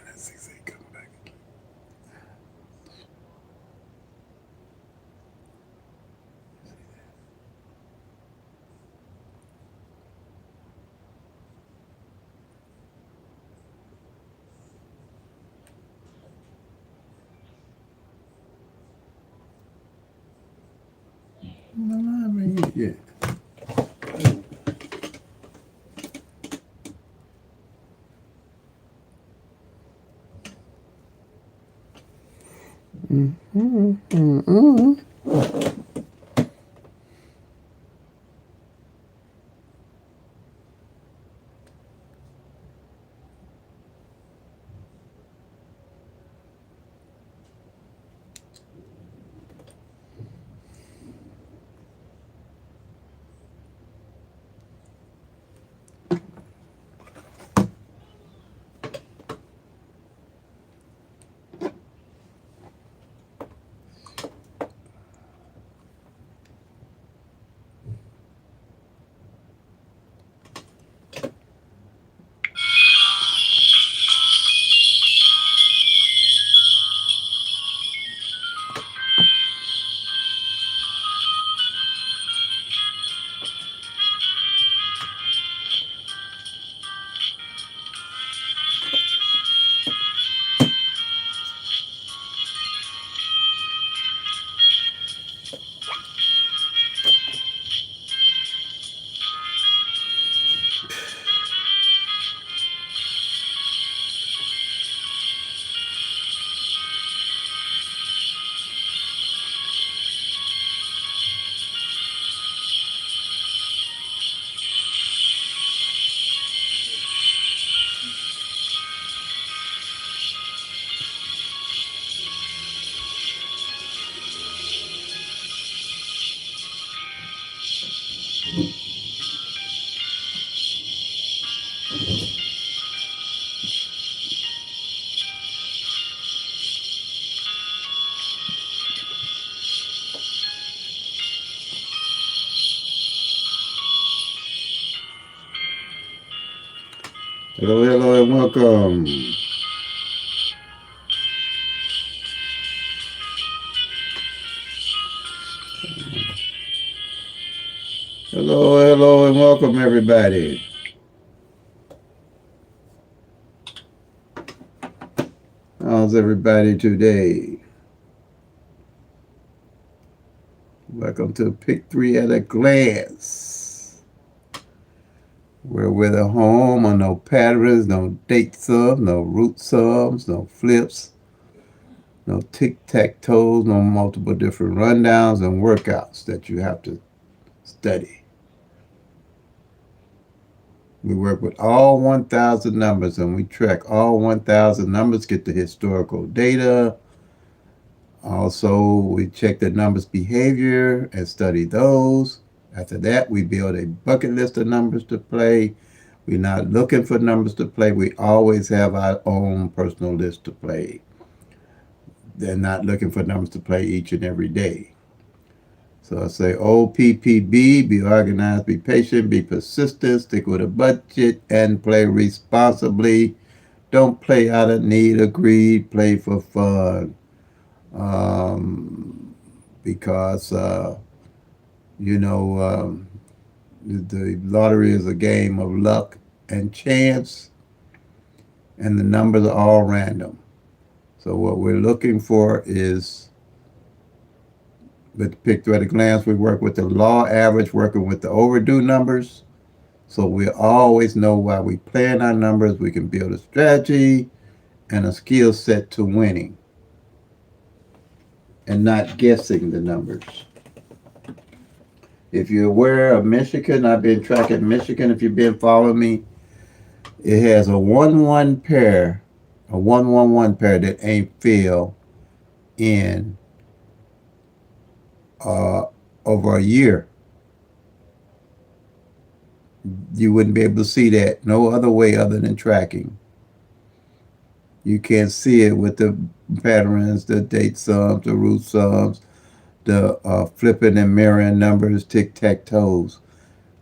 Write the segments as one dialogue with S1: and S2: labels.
S1: Let's see if they come back. No, I mean, yeah. Hello, hello, and welcome. Hello, hello, and welcome, everybody. How's everybody today? Welcome to PICK-3 at a glance. We're with a home on no patterns, no date sums, no root sums, no flips, no tic-tac-toes, no multiple different rundowns and workouts that you have to study. We work with all 1,000 numbers and we track all 1,000 numbers, get the historical data. Also, we check the numbers' behavior and study those. After that, we build a bucket list of numbers to play. We're not looking for numbers to play. We always have our own personal list to play. They're not looking for numbers to play each and every day. So I say OPPB, be organized, be patient, be persistent, stick with a budget, and play responsibly. Don't play out of need or greed, play for fun. Because, the lottery is a game of luck and chance, and the numbers are all random. So what we're looking for is, with PICK-3 at a glance, we work with the law average, working with the overdue numbers. So we always know why we plan our numbers. We can build a strategy and a skill set to winning. and not guessing the numbers. If you're aware of Michigan, I've been tracking Michigan. If you've been following me, it has a 1-1 pair, a 1-1-1 pair that ain't filled in uh, over a year. You wouldn't be able to see that no other way other than tracking. You can't see it with the patterns, the date sums, the root sums, the flipping and mirroring numbers, tic tac toes.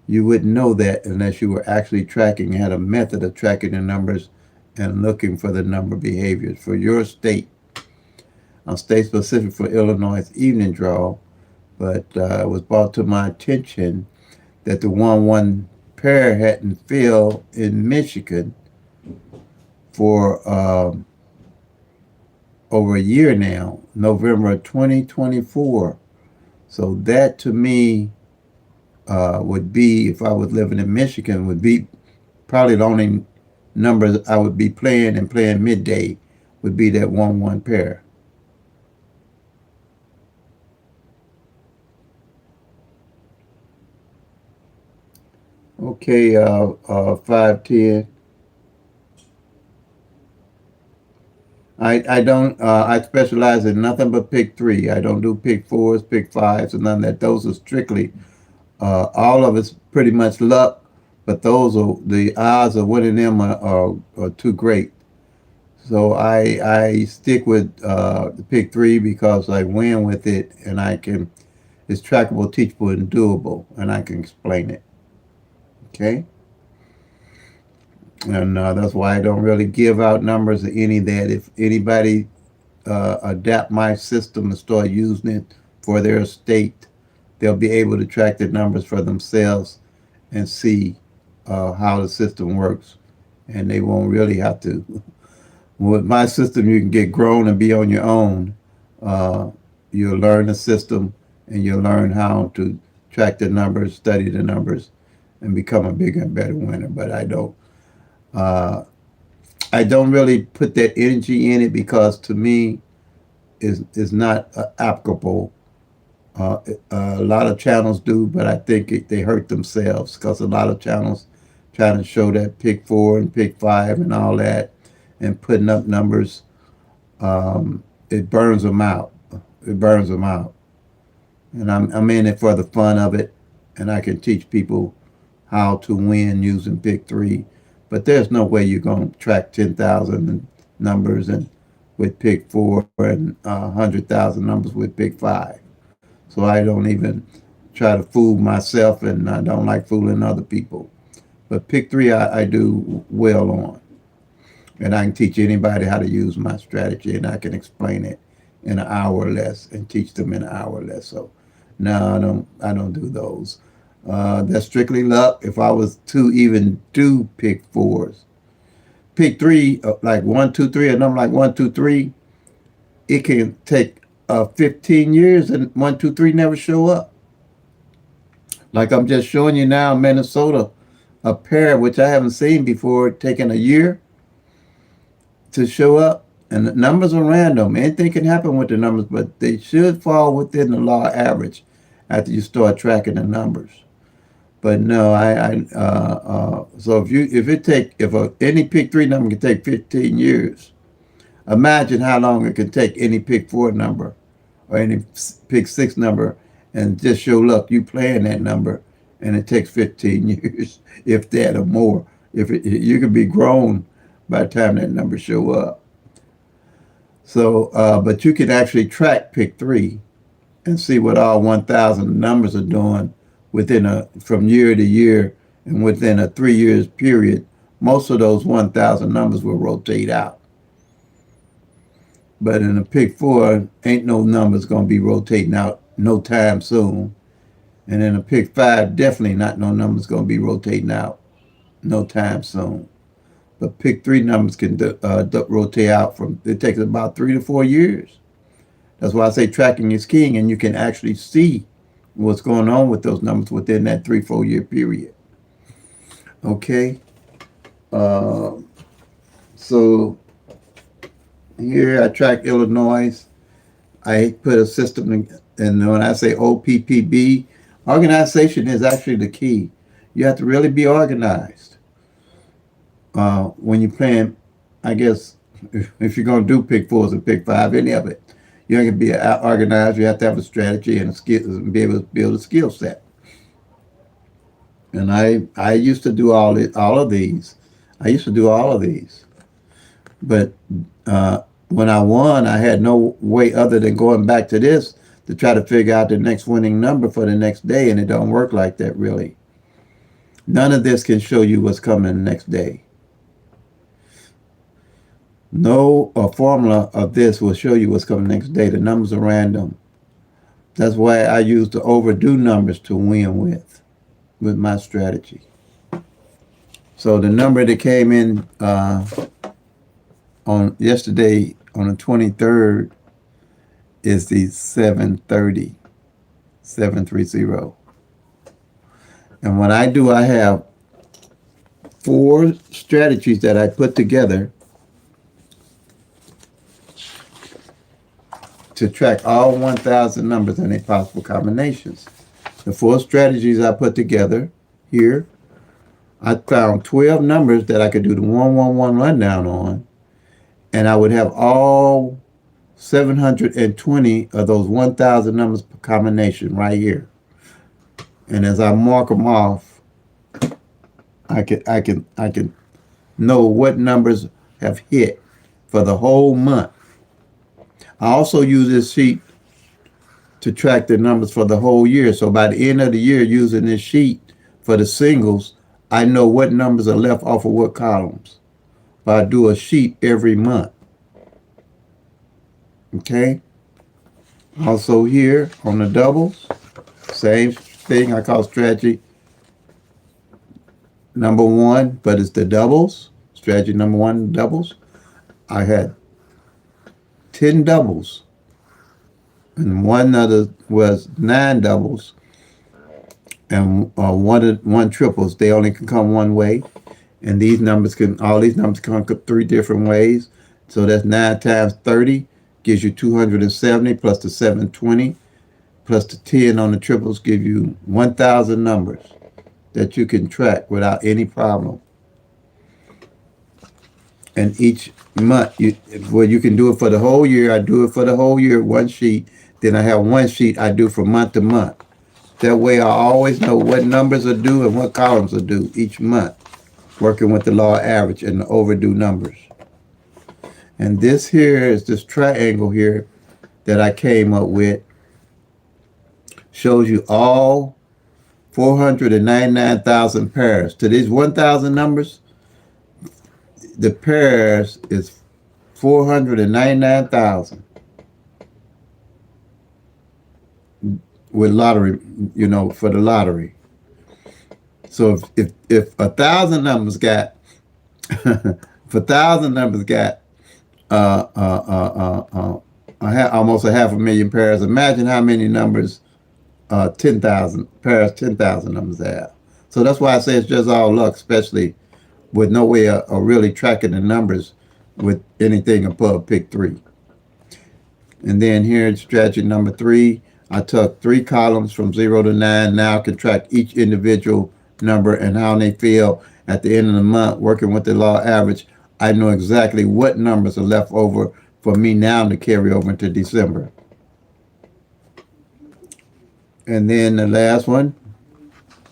S1: You wouldn't know that unless you were actually tracking, had a method of tracking the numbers and looking for the number behaviors for your state. I'm state specific for Illinois' evening draw, but it was brought to my attention that the 1-1 pair hadn't filled in Michigan for over a year now, November 2024. So that to me would be, if I was living in Michigan, would be probably the only numbers I would be playing and playing midday would be that 1-1 pair. Okay, 510. I don't, I specialize in nothing but PICK-3. I don't do PICK-4s, PICK-5s, and none of that. Those are strictly, all of it's pretty much luck, but those are, the odds of winning them are too great. So I stick with the PICK-3 because I win with it and I can, it's trackable, teachable, and doable, and I can explain it. Okay? And that's why I don't really give out numbers or any of that. If anybody adapt my system and start using it for their state, they'll be able to track the numbers for themselves and see how the system works. And they won't really have to. With my system, you can get grown and be on your own. Uh, you'll learn the system and you'll learn how to track the numbers, study the numbers, and become a bigger and better winner. But uh, I don't really put that energy in it because to me, is not applicable. A lot of channels do, but I think they hurt themselves because a lot of channels trying to show that PICK-4 and PICK-5 and all that and putting up numbers, it burns them out. It burns them out. And I'm in it for the fun of it, and I can teach people how to win using PICK-3. But there's no way you're going to track 10,000 numbers and with PICK-4 and 100,000 numbers with PICK-5. So I don't even try to fool myself, and I don't like fooling other people. But PICK-3 I do well on. And I can teach anybody how to use my strategy, and I can explain it in an hour or less and teach them in an hour or less. So no, I don't do those. That's strictly luck. If I was to even do PICK-4s, PICK-3, like 1, 2, 3, a number like 1, 2, 3, it can take 15 years and 1, 2, 3 never show up. Like I'm just showing you now, Minnesota, a pair which I haven't seen before, taking a year to show up. And the numbers are random. Anything can happen with the numbers, but they should fall within the law average after you start tracking the numbers. But no, so if any PICK-3 number can take 15 years, imagine how long it can take any PICK-4 number or any PICK-6 number, and just show luck you playing that number, and it takes 15 years, if that or more. You could be grown by the time that number show up. So, but you can actually track PICK-3 and see what all 1,000 numbers are doing from year to year, and within a 3 years period, most of those 1,000 numbers will rotate out. But in a PICK-4, ain't no numbers going to be rotating out no time soon. And in a PICK-5, definitely not no numbers going to be rotating out no time soon. But PICK-3 numbers can rotate out it takes about 3 to 4 years. That's why I say tracking is king, and you can actually see what's going on with those numbers within that 3, 4 year period. Okay? Uh, so here I track Illinois. I put a system in, and when I say OPPB, organization is actually the key. You have to really be organized when you're playing. I guess if you're going to do pick fours and pick five, any of it, you have to be organized. You have to have a strategy and a skill, and be able to build a skill set. And I used to do all of these. I used to do all of these, but when I won, I had no way other than going back to this to try to figure out the next winning number for the next day, and it don't work like that really. None of this can show you what's coming the next day. No formula of this will show you what's coming next day. The numbers are random. That's why I use the overdue numbers to win with my strategy. So the number that came in on yesterday on the 23rd is the 730. And what I do, I have 4 strategies that I put together to track all 1,000 numbers and their possible combinations. The 4 strategies I put together here, I found 12 numbers that I could do the 111 rundown on, and I would have all 720 of those 1,000 numbers per combination right here. And as I mark them off, I can know what numbers have hit for the whole month. I also use this sheet to track the numbers for the whole year. So by the end of the year, using this sheet for the singles, I know what numbers are left off of what columns. But I do a sheet every month. Okay? Also here on the doubles, same thing. I call strategy number 1, but it's the doubles. Strategy number 1, doubles. I had 10 doubles, and one other was 9 doubles, and one triples. They only can come one way, and all these numbers can come 3 different ways. So that's 9 times 30 gives you 270, plus the 720, plus the 10 on the triples give you 1,000 numbers that you can track without any problem. And each month, you can do it for the whole year. I do it for the whole year, one sheet. Then I have one sheet I do from month to month. That way I always know what numbers are due and what columns are due each month, working with the law of average and the overdue numbers. And this here is this triangle here that I came up with. Shows you all 499,000 pairs. To these 1,000 numbers, the pairs is 499,000 with lottery, for the lottery. So if 1,000 numbers got, if 1,000 numbers got almost a 500,000 pairs, imagine how many numbers 10,000 pairs, 10,000 numbers have. So that's why I say it's just all luck, especially with no way of really tracking the numbers with anything above PICK-3. And then here, strategy number 3, I took 3 columns from 0 to 9. Now I can track each individual number and how they feel at the end of the month. Working with the law of average, I know exactly what numbers are left over for me now to carry over into December. And then the last one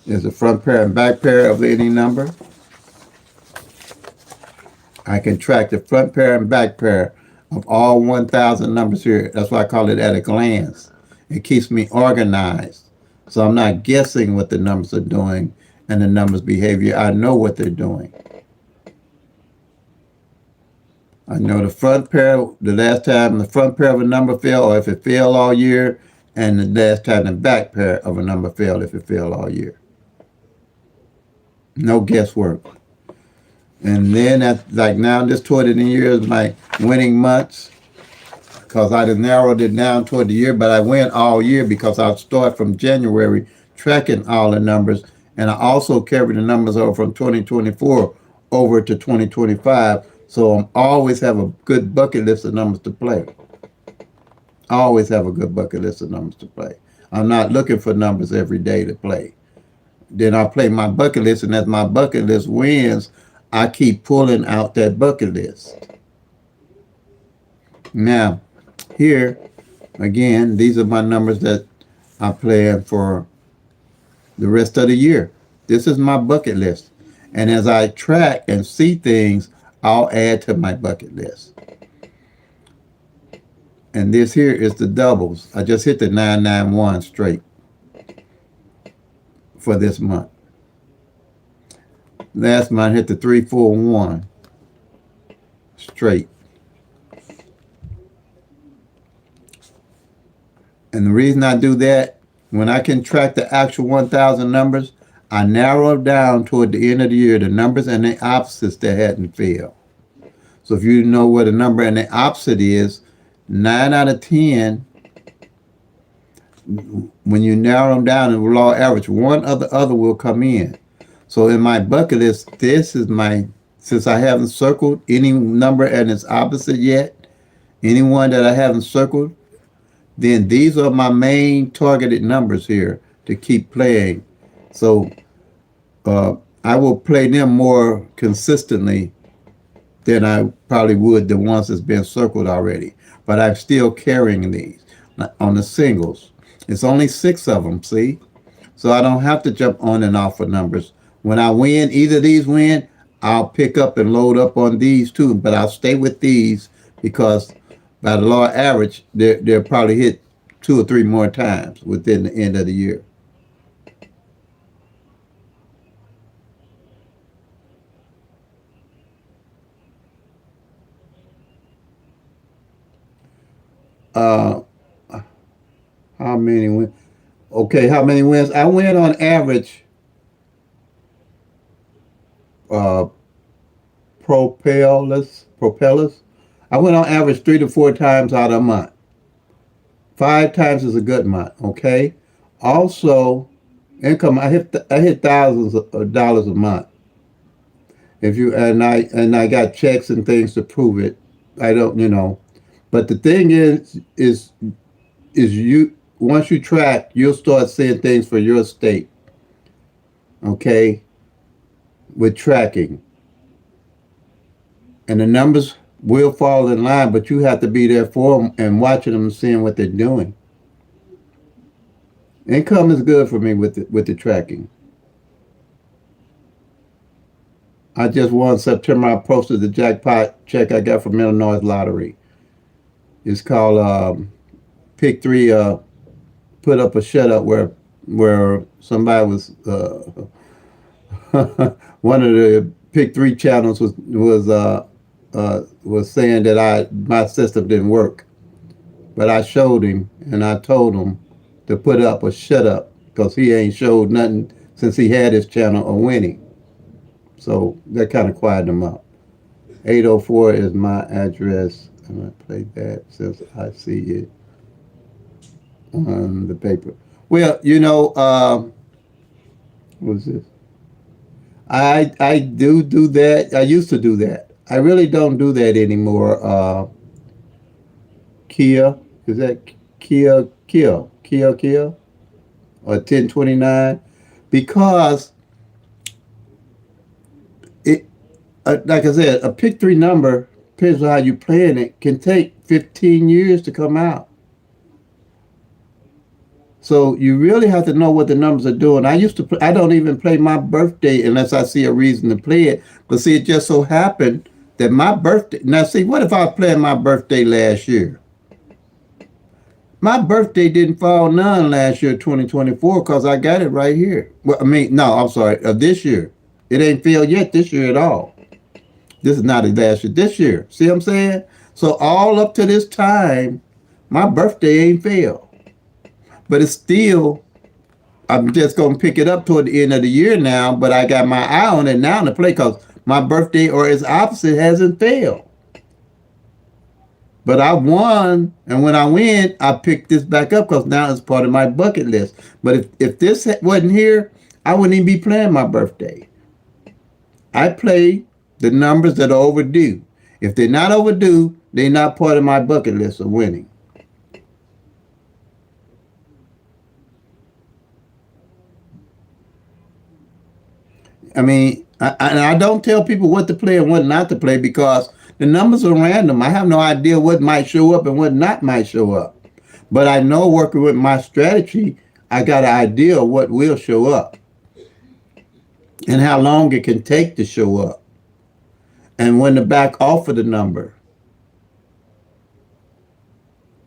S1: is the front pair and back pair of any number. I can track the front pair and back pair of all 1,000 numbers here. That's why I call it at a glance. It keeps me organized. So I'm not guessing what the numbers are doing and the numbers' behavior. I know what they're doing. I know the front pair, the last time the front pair of a number fell, or if it fell all year, and the last time the back pair of a number fell, if it fell all year. No guesswork. And then like now, this toward the end of the year is my winning months, because I just narrowed it down toward the year, but I win all year because I start from January tracking all the numbers, and I also carry the numbers over from 2024 over to 2025, so I always have a good bucket list of numbers to play. I always have a good bucket list of numbers to play. I'm not looking for numbers every day to play. Then I play my bucket list, and as my bucket list wins, I keep pulling out that bucket list. Now, here again, these are my numbers that I plan for the rest of the year. This is my bucket list. And as I track and see things, I'll add to my bucket list. And this here is the doubles. I just hit the 991 straight for this month. Last month I hit the 341 straight. And the reason I do that, when I can track the actual 1,000 numbers, I narrow down toward the end of the year the numbers and the opposites that hadn't failed. So if you know what a number and the opposite is, 9 out of 10, when you narrow them down and law average, one or the other will come in. So in my bucket list, this is my, since I haven't circled any number and its opposite yet, any one that I haven't circled, then these are my main targeted numbers here to keep playing. So I will play them more consistently than I probably would the ones that's been circled already. But I'm still carrying these on the singles. It's only 6 of them, see? So I don't have to jump on and off of numbers. When I win, either of these win, I'll pick up and load up on these too. But I'll stay with these because by the law of average, they'll probably hit 2 or 3 more times within the end of the year. Uh, how many wins? Okay, how many wins? I win on average. Uh, propellers. I went on average 3 to 4 times out of a month. 5 times is a good month. Okay. Also, income. I hit thousands of dollars a month. If you and I got checks and things to prove it. I don't, But the thing is you once you track, you'll start seeing things for your state. Okay, with tracking, and the numbers will fall in line, but you have to be there for them and watching them and seeing what they're doing. Income is good for me with the tracking. I just won September. I posted the jackpot check I got from Illinois Lottery. It's called PICK-3. Put up a shut up where somebody was one of the PICK-3 channels was saying that my system didn't work, but I showed him and I told him to put up a shut up because he ain't showed nothing since he had his channel of winning. So that kind of quieted him up. 804 is my address. I'm going to play that since I see it on the paper. Well, what's this? I do that. I used to do that. I really don't do that anymore. Kia, is that Kia, or 1029? Because it, like I said, a PICK-3 number, depends on how you playing it, can take 15 years to come out. So you really have to know what the numbers are doing. I don't even play my birthday unless I see a reason to play it. But see, it just so happened that my birthday, now see, what if I was playing my birthday last year? My birthday didn't fall none last year, 2024, because I got it right here. Well, no, I'm sorry, this year. It ain't failed yet this year at all. This is not last year, this year. See what I'm saying? So all up to this time, my birthday ain't failed. But it's still, I'm just going to pick it up toward the end of the year now, but I got my eye on it now to play because my birthday or its opposite hasn't failed. But I won, and when I win, I pick this back up because now it's part of my bucket list. But if this wasn't here, I wouldn't even be playing my birthday. I play the numbers that are overdue. If they're not overdue, they're not part of my bucket list of winning. I mean, and I don't tell people what to play and what not to play because the numbers are random. I have no idea what might show up and what not might show up. But I know working with my strategy, I got an idea of what will show up and how long it can take to show up and when to back off of the number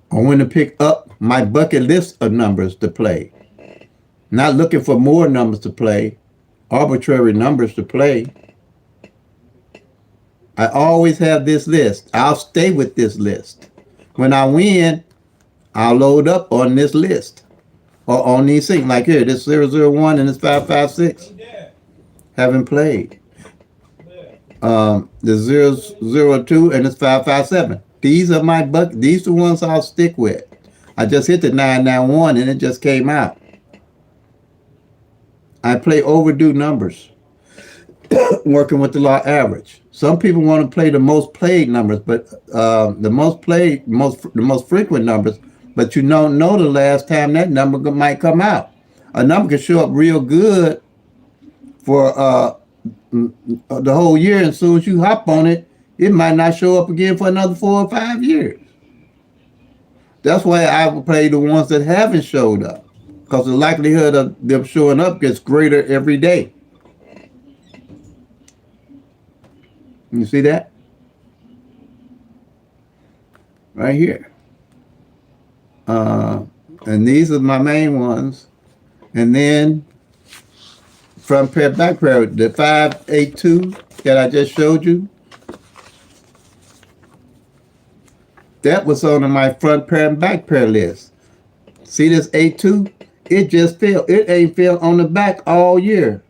S1: or when to pick up my bucket list of numbers to play. Not looking for more numbers to play, arbitrary numbers to play. I always have this list. I'll stay with this list. When I win, I'll load up on this list or on these things. Like here, this 001 and this 556 haven't played. The 002 and this 557. These are my bucket. These are the ones I'll stick with. I just hit the 991 and it just came out. I play overdue numbers, working with the law average. Some people want to play the most played numbers, but the most frequent numbers. But you don't know the last time that number might come out. A number can show up real good for the whole year, and as soon as you hop on it, it might not show up again for another 4 or 5 years. That's why I would play the ones that haven't showed up, because the likelihood of them showing up gets greater every day. You see that? Right here. And these are my main ones. And then front pair, back pair, the 582 that I just showed you, that was on my front pair and back pair list. See this 82? It just fell. It ain't fell on the back all year.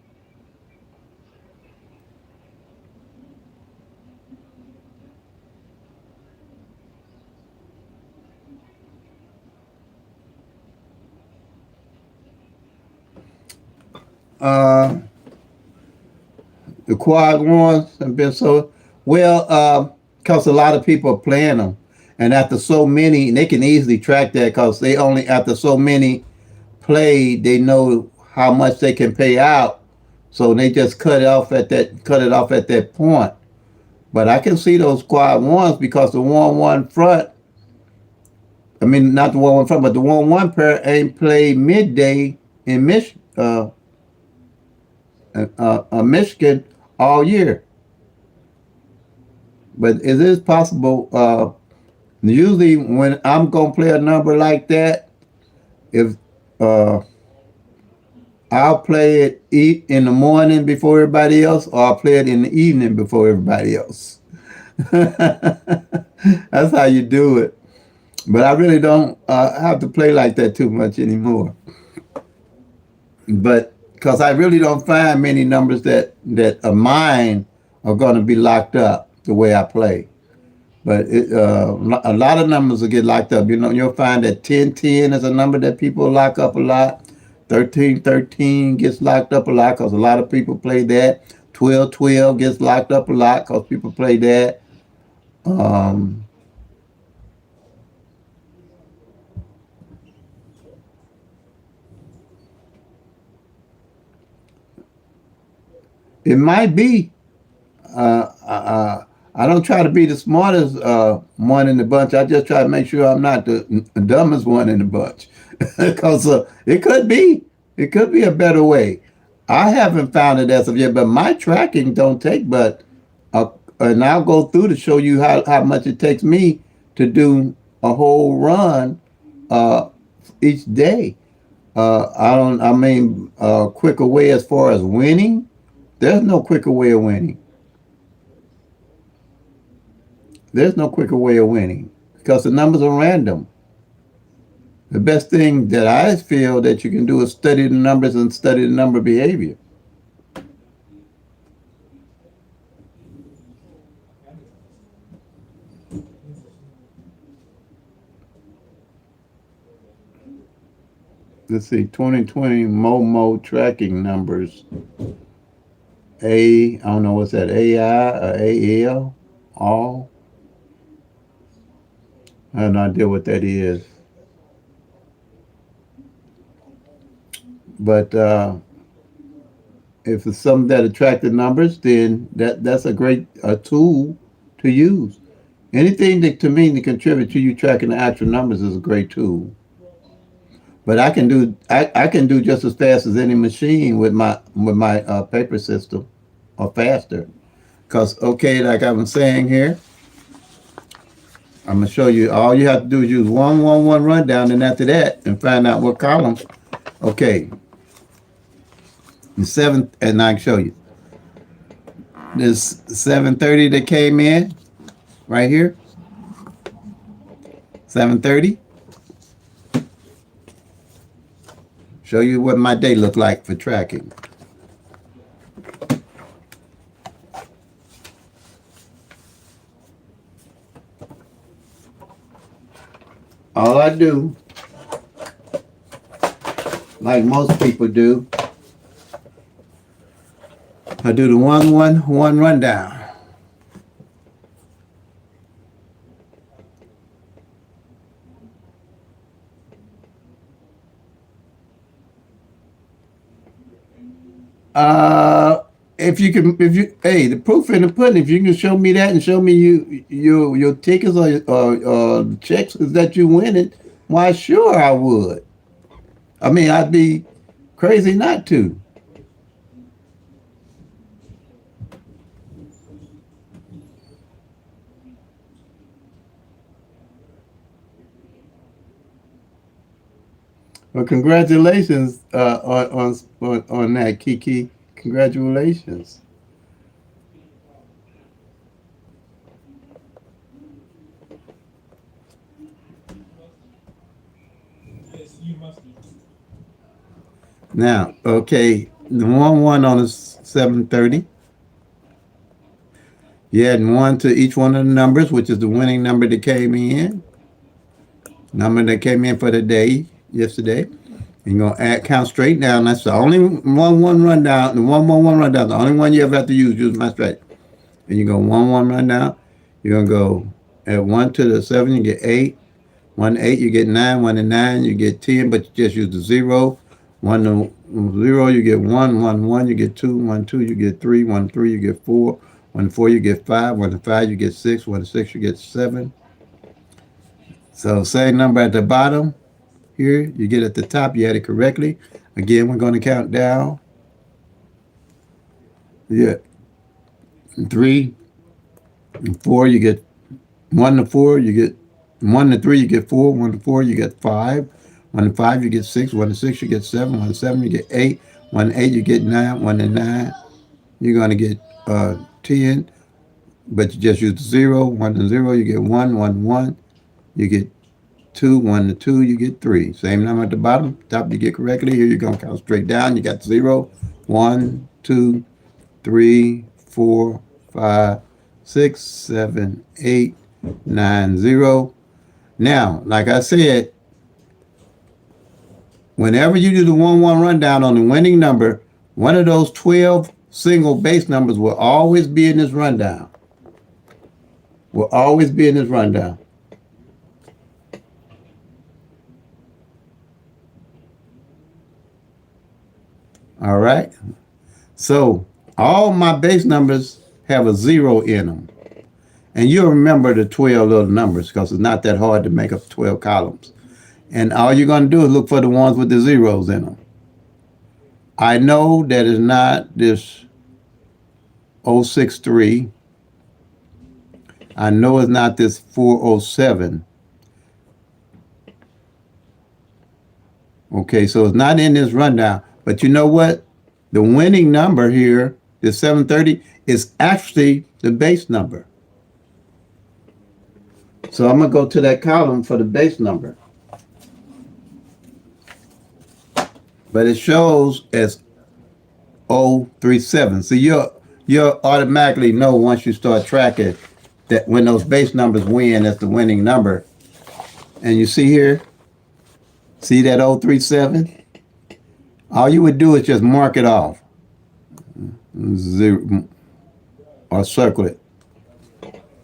S1: The quad ones have been so well because a lot of people are playing them, and after so many, they can easily track that because they only after so many played, they know how much they can pay out, so they just cut it off at that point. But I can see those quad ones because the 1-1 front. I mean, not the 1-1 front, but the 1-1 pair ain't played midday in Michigan all year. But it is possible. Usually, when I'm gonna play a number like that, if I'll play it in the morning before everybody else, or I'll play it in the evening before everybody else. That's how you do it. But I really don't have to play like that too much anymore. But because I really don't find many numbers that of mine are going to be locked up the way I play. But a lot of numbers will get locked up. You know, you'll find that 10-10 is a number that people lock up a lot. 13-13 gets locked up a lot because a lot of people play that. 12-12 gets locked up a lot because people play that. It might be. I don't try to be the smartest one in the bunch. I just try to make sure I'm not the dumbest one in the bunch. Because it could be. It could be a better way. I haven't found it as of yet, but my tracking don't take but, and I'll go through to show you how much it takes me to do a whole run each day. Quicker way as far as winning, there's no quicker way of winning. There's no quicker way of winning because the numbers are random. The best thing that I feel that you can do is study the numbers and study the number behavior. Let's see, 2020 Momo tracking numbers. I don't know what's that, AI or AL? All? I have no idea what that is. But if it's something that attract the numbers, then that's a great tool to use. Anything that to me to contribute to you tracking the actual numbers is a great tool. But I can do just as fast as any machine with my paper system, or faster. Cause okay, like I was saying here, I'm gonna show you. All you have to do is use 111 rundown, and after that, and find out what column. Okay, the seventh, and I can show you this 7:30 that came in right here. 7:30. Show you what my day looked like for tracking. All I do, like most people do, I do the 111 rundown. If you can, if you, hey, the proof in the pudding. If you can show me that and show me your tickets or checks that you winning, why sure I would. I mean, I'd be crazy not to. Well, congratulations on that, Kiki. Congratulations. Now, okay, the one on the 7:30. You add one to each one of the numbers, which is the winning number that came in. Number that came in for the day yesterday. And you're gonna add count straight down. That's the only one rundown. The one rundown. The only one you ever have to use my straight. And you go one rundown. You're gonna go at 1 to the 7, you get 8. 1 to 8, you get 9. 1 to 9, you get 10, but you just use the 0. 1 to 0, you get 1. 1 to 1, you get 2. 1 to 2, you get 3. 1 to 3, you get 4. 1 to 4, you get 5. 1 to 5, you get 6. 1 to 6, you get 7. So same number at the bottom here, you get at the top, you had it correctly. Again, we're going to count down. Yeah, 3 and 4, you get 1 to 4, you get 1 to 3, you get 4. 1 to 4, you get 5. 1 to 5, you get 6. 1 to 6, you get 7. 1 to 7, you get 8. 1 to 8, you get 9. 1 to 9, you're going to get 10, but you just use the 0. 1 to 0, you get 1. 1 to 1, you get 2. 1 to 2, you get 3. Same number at the bottom. Top you get correctly. Here you're going to count straight down. You got 0, 1, 2, 3, 4, 5, 6, 7, 8, 9, 0. Now, like I said, whenever you do the 1-1 rundown on the winning number, one of those 12 single base numbers will always be in this rundown. Will always be in this rundown. All right. So all my base numbers have a 0 in them. And you'll remember the 12 little numbers because it's not that hard to make up 12 columns. And all you're going to do is look for the ones with the zeros in them. I know that it's not this 063. I know it's not this 407. Okay, so it's not in this rundown. But you know what? The winning number here, the 730, is actually the base number. So I'm going to go to that column for the base number. But it shows as 037. So you'll automatically know once you start tracking that when those base numbers win, that's the winning number. And you see here, see that 037? All you would do is just mark it off. 0, or circle it.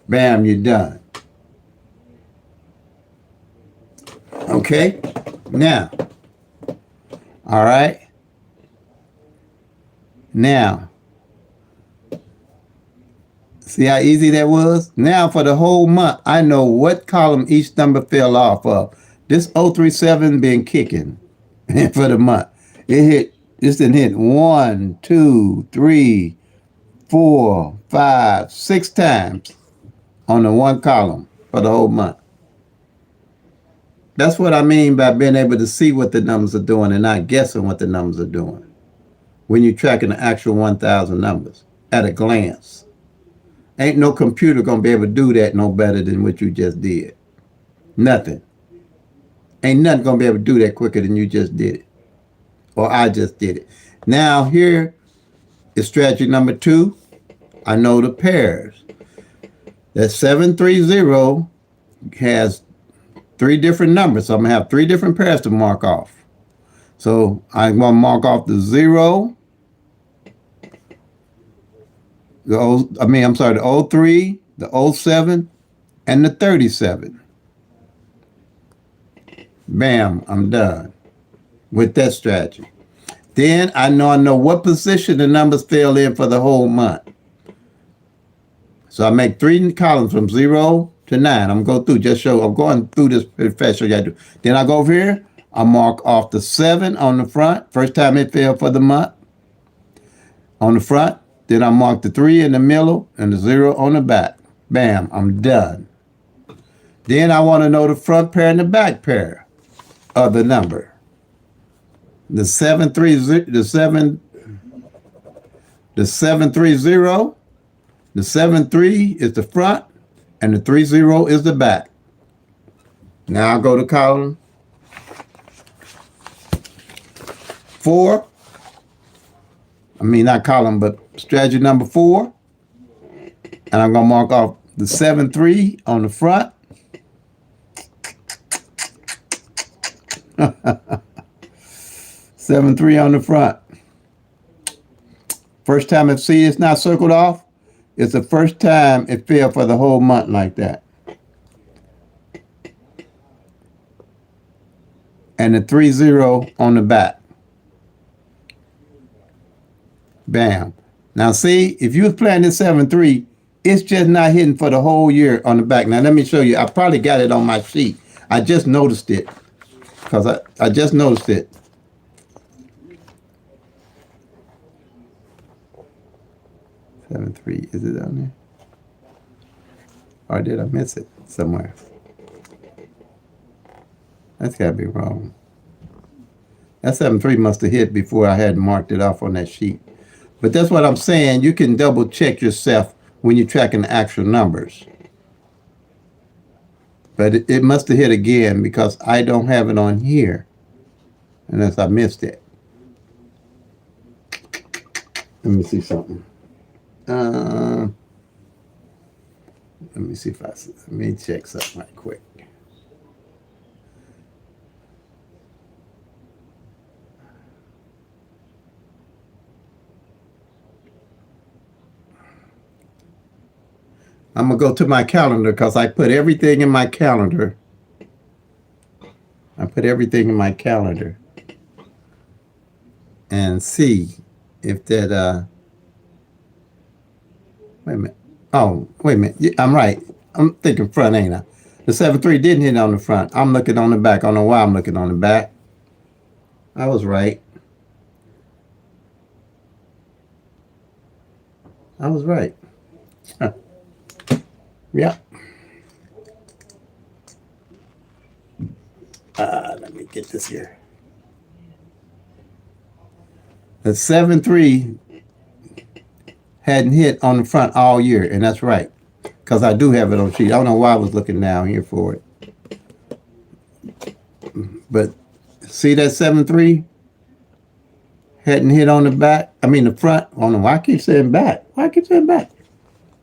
S1: Bam, you're done. Okay? Now, all right? Now, see how easy that was? Now for the whole month, I know what column each number fell off of. This 037 been kicking for the month. This didn't hit 1, 2, 3, 4, 5, 6 times on the one column for the whole month. That's what I mean by being able to see what the numbers are doing and not guessing what the numbers are doing when you're tracking the actual 1,000 numbers at a glance. Ain't no computer going to be able to do that no better than what you just did. Nothing. Ain't nothing going to be able to do that quicker than you just did it. Or I just did it. Now here is strategy number 2. I know the pairs. That 730 has 3 different numbers. So I'm going to have 3 different pairs to mark off. So I'm going to mark off the 0, the 03, the 07, and the 37. Bam, I'm done with that strategy. Then I know what position the numbers fell in for the whole month. So I make 3 columns from 0 to 9. I'm going through this pretty fast. So you gotta do. Then I go over here. I mark off the 7 on the front. First time it fell for the month on the front. Then I mark the 3 in the middle and the 0 on the back. Bam, I'm done. Then I want to know the front pair and the back pair of the number. The 730, the 730, the 73 is the front, and the 30 is the back. Now I'll go to column 4. I mean, not column, but strategy number 4. And I'm going to mark off the 73 on the front. Seven three on the front. First time it's not circled off. It's the first time it fell for the whole month like that. And the 30 on the back. Bam. Now see, if you was playing this 7-3, it's just not hitting for the whole year on the back. Now let me show you. I probably got it on my sheet. I just noticed it. Because I just noticed it. Seven three, is it on there? Or did I miss it somewhere? That's gotta be wrong. That 7-3 must have hit before I had marked it off on that sheet. But that's what I'm saying. You can double check yourself when you're tracking the actual numbers. But it must have hit again because I don't have it on here. Unless I missed it. Let me see something. Let me see if let me check something right quick. I'm going to go to my calendar because I put everything in my calendar. I put everything in my calendar. And see if that, wait a minute. Oh, wait a minute. I'm right. I'm thinking front, ain't I? The 7-3 didn't hit on the front. I'm looking on the back. I don't know why I'm looking on the back. I was right. I was right. Huh. Yeah. Let me get this here. The 7-3 hadn't hit on the front all year, and that's right. Because I do have it on sheet. I don't know why I was looking down here for it. But see that 7-3 hadn't hit on the back? I mean the front. I don't know why I keep saying back. Why I keep saying back?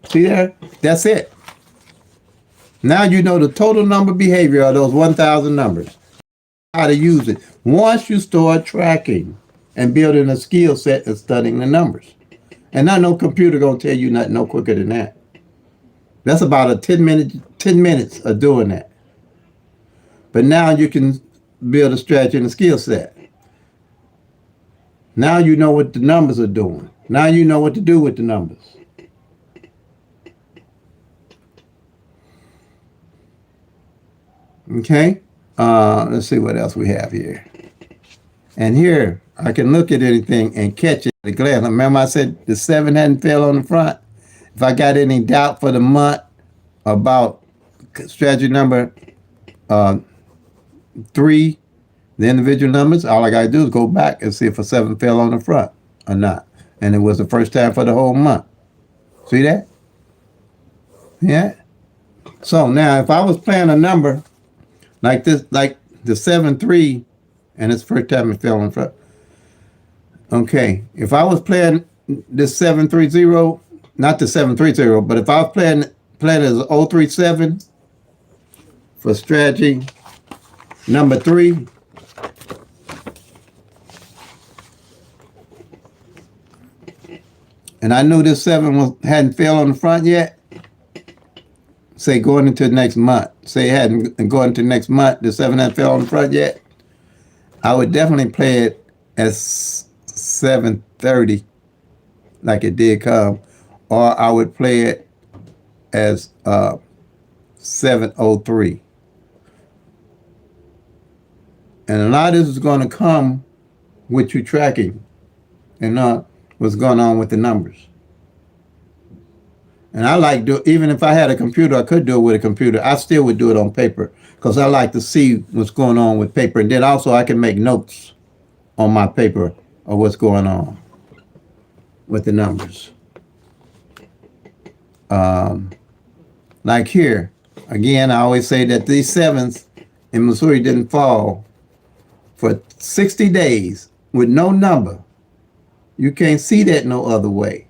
S1: See there? That's it. Now you know the total number behavior of those 1,000 numbers. How to use it. Once you start tracking and building a skill set of studying the numbers. And not no computer going to tell you nothing no quicker than that. That's about a 10 minutes of doing that. But now you can build a strategy and a skill set. Now you know what the numbers are doing. Now you know what to do with the numbers. Okay? Let's see what else we have here. And here, I can look at anything and catch it at a glance. Remember I said the 7 hadn't fell on the front? If I got any doubt for the month about strategy number uh, 3, the individual numbers, all I got to do is go back and see if a 7 fell on the front or not. And it was the first time for the whole month. See that? Yeah. So now, if I was playing a number like this, like the 7-3, and it's the first time it fell on the front. Okay. If I was playing this 7-3-0, not the 7-3-0, but if I was playing as 0-3-7 for strategy number 3, and I knew this 7 hadn't fell on the front yet, say going into the next month, say it hadn't going into next month, the 7 hadn't fell on the front yet, I would definitely play it as 730, like it did come, or I would play it as 703. And a lot of this is going to come with you tracking and not what's going on with the numbers. And I like even if I had a computer, I could do it with a computer. I still would do it on paper because I like to see what's going on with paper. And then also I can make notes on my paper of what's going on with the numbers. Like here, again, I always say that these 7s in Missouri didn't fall for 60 days with no number. You can't see that no other way.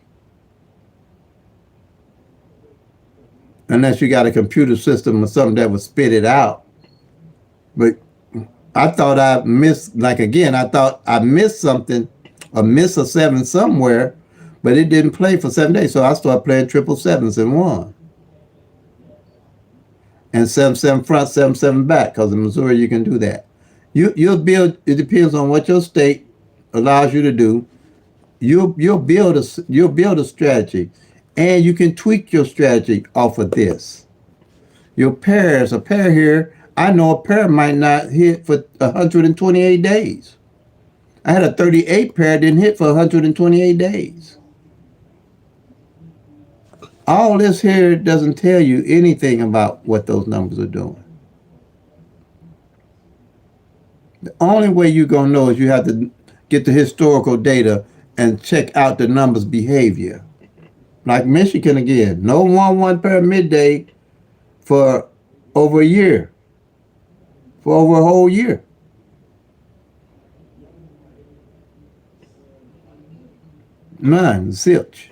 S1: Unless you got a computer system or something that would spit it out. But I thought I missed, like again, I thought I missed something, or missed a 7 somewhere, but it didn't play for 7 days. So I started playing 777s and won. And 7-7 front, 7-7 back, because in Missouri you can do that. You'll build, it depends on what your state allows you to do. You'll build a strategy. And you can tweak your strategy off of this. Your pairs, a pair here, I know a pair might not hit for 128 days. I had a 38 pair, didn't hit for 128 days. All this here doesn't tell you anything about what those numbers are doing. The only way you're going to know is you have to get the historical data and check out the numbers' behavior. Like Michigan again, no 1-1 pair midday for over a year, for over a whole year. None, zilch.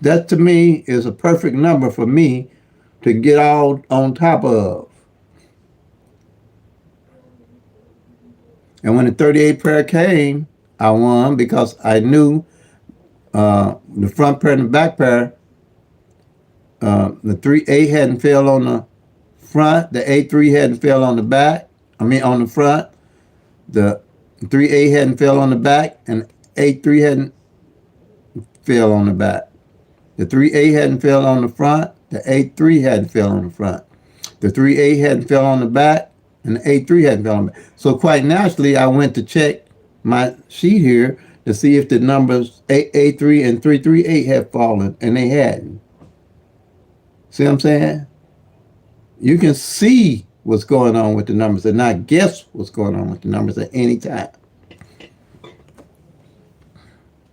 S1: That to me is a perfect number for me to get all on top of. And when the 38 pair came, I won because I knew the front pair and the back pair, the 3-8 hadn't fell on the front, the 8-3 hadn't fell on the back, on the front, the 3-8 hadn't fell on the back, and 8-3 hadn't fell on the back. The 3-8 hadn't fell on the front, the 8-3 hadn't fell on the front. The 3-8 hadn't fell on the back, and the 8-3 hadn't fell on the back. So quite naturally, I went to check my sheet here to see if the numbers 8-3 and 3-3-8 had fallen, and they hadn't. See what I'm saying? You can see what's going on with the numbers and not guess what's going on with the numbers at any time.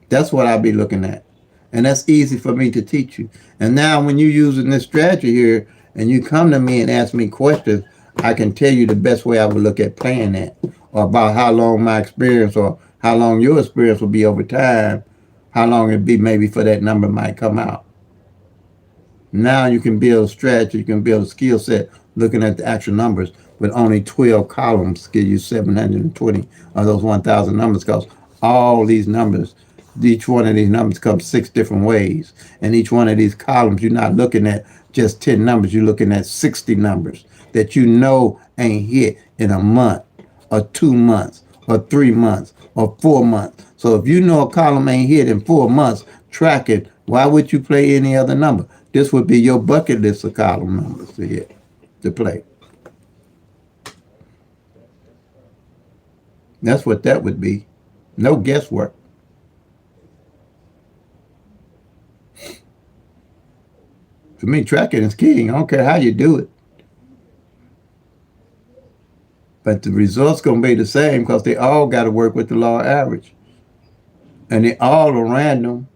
S1: That's what I'll be looking at. And that's easy for me to teach you. And now when you're using this strategy here and you come to me and ask me questions, I can tell you the best way I would look at playing that, or about how long my experience or how long your experience will be over time, how long it'd be maybe for that number might come out. Now you can build a strategy, you can build a skill set looking at the actual numbers with only 12 columns, give you 720 of those 1,000 numbers, because all these numbers, each one of these numbers comes 6 different ways. And each one of these columns, you're not looking at just 10 numbers, you're looking at 60 numbers that you know ain't hit in a month or 2 months or 3 months or 4 months. So if you know a column ain't hit in 4 months, track it. Why would you play any other number? This would be your bucket list of column numbers to hit, to play. That's what that would be. No guesswork. For me, tracking is king. I don't care how you do it. But the results gonna be the same because they all got to work with the law of average, and they all are random.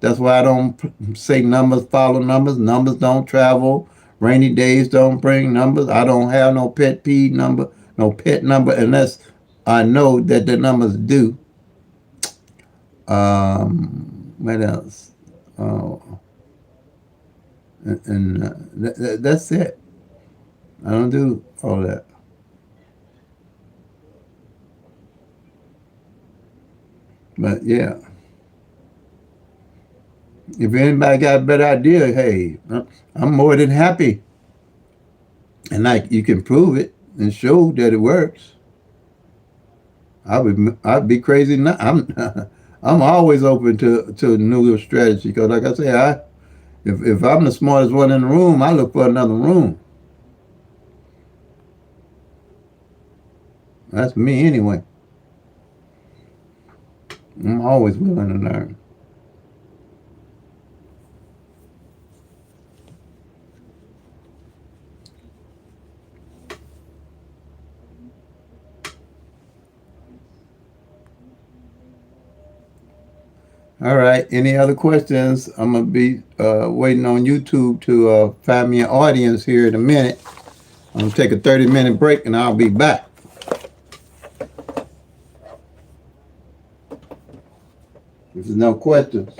S1: That's why I don't say numbers follow numbers. Numbers don't travel. Rainy days don't bring numbers. I don't have no pet peeve number, no pet number unless I know that the numbers do. What else? Oh, and that's it. I don't do all that. But yeah, if anybody got a better idea, hey, I'm more than happy. And like you can prove it and show that it works. I'd be crazy. Not, I'm always open to new strategy because, like I say, if I'm the smartest one in the room, I look for another room. That's me anyway. I'm always willing to learn. All right. Any other questions? I'm gonna be waiting on YouTube to find me an audience here in a minute. I'm gonna take a 30-minute break and I'll be back. If there's no questions.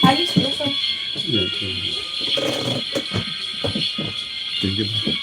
S2: How you still so?
S1: Yeah, can you give me?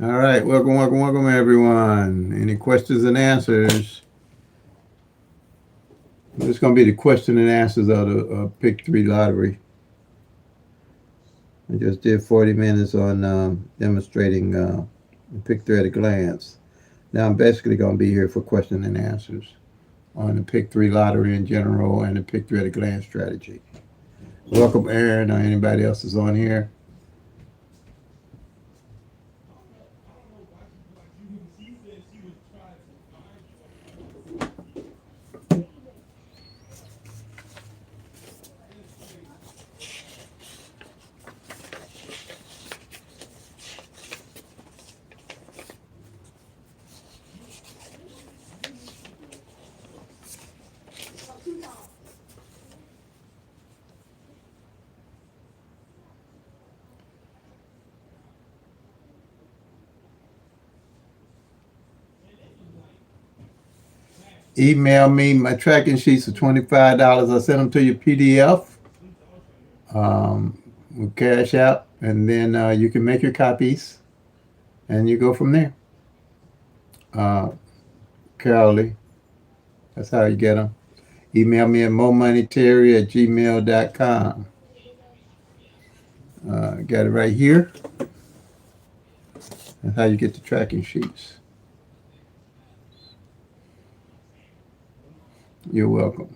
S1: All right, welcome, everyone. Any questions and answers? It's going to be the question and answers of the PICK-3 lottery. I just did 40 minutes on demonstrating PICK-3 at a glance. Now I'm basically going to be here for question and answers on the PICK-3 lottery in general and the PICK-3 at a glance strategy. Welcome, Aaron, or anybody else is on here. Email me my tracking sheets for $25. I send them to your PDF with Cash App, and then you can make your copies, and you go from there. Uh, Carolee, that's how you get them. Email me at momoneyterry@gmail.com. Got it right here. That's how you get the tracking sheets. You're welcome.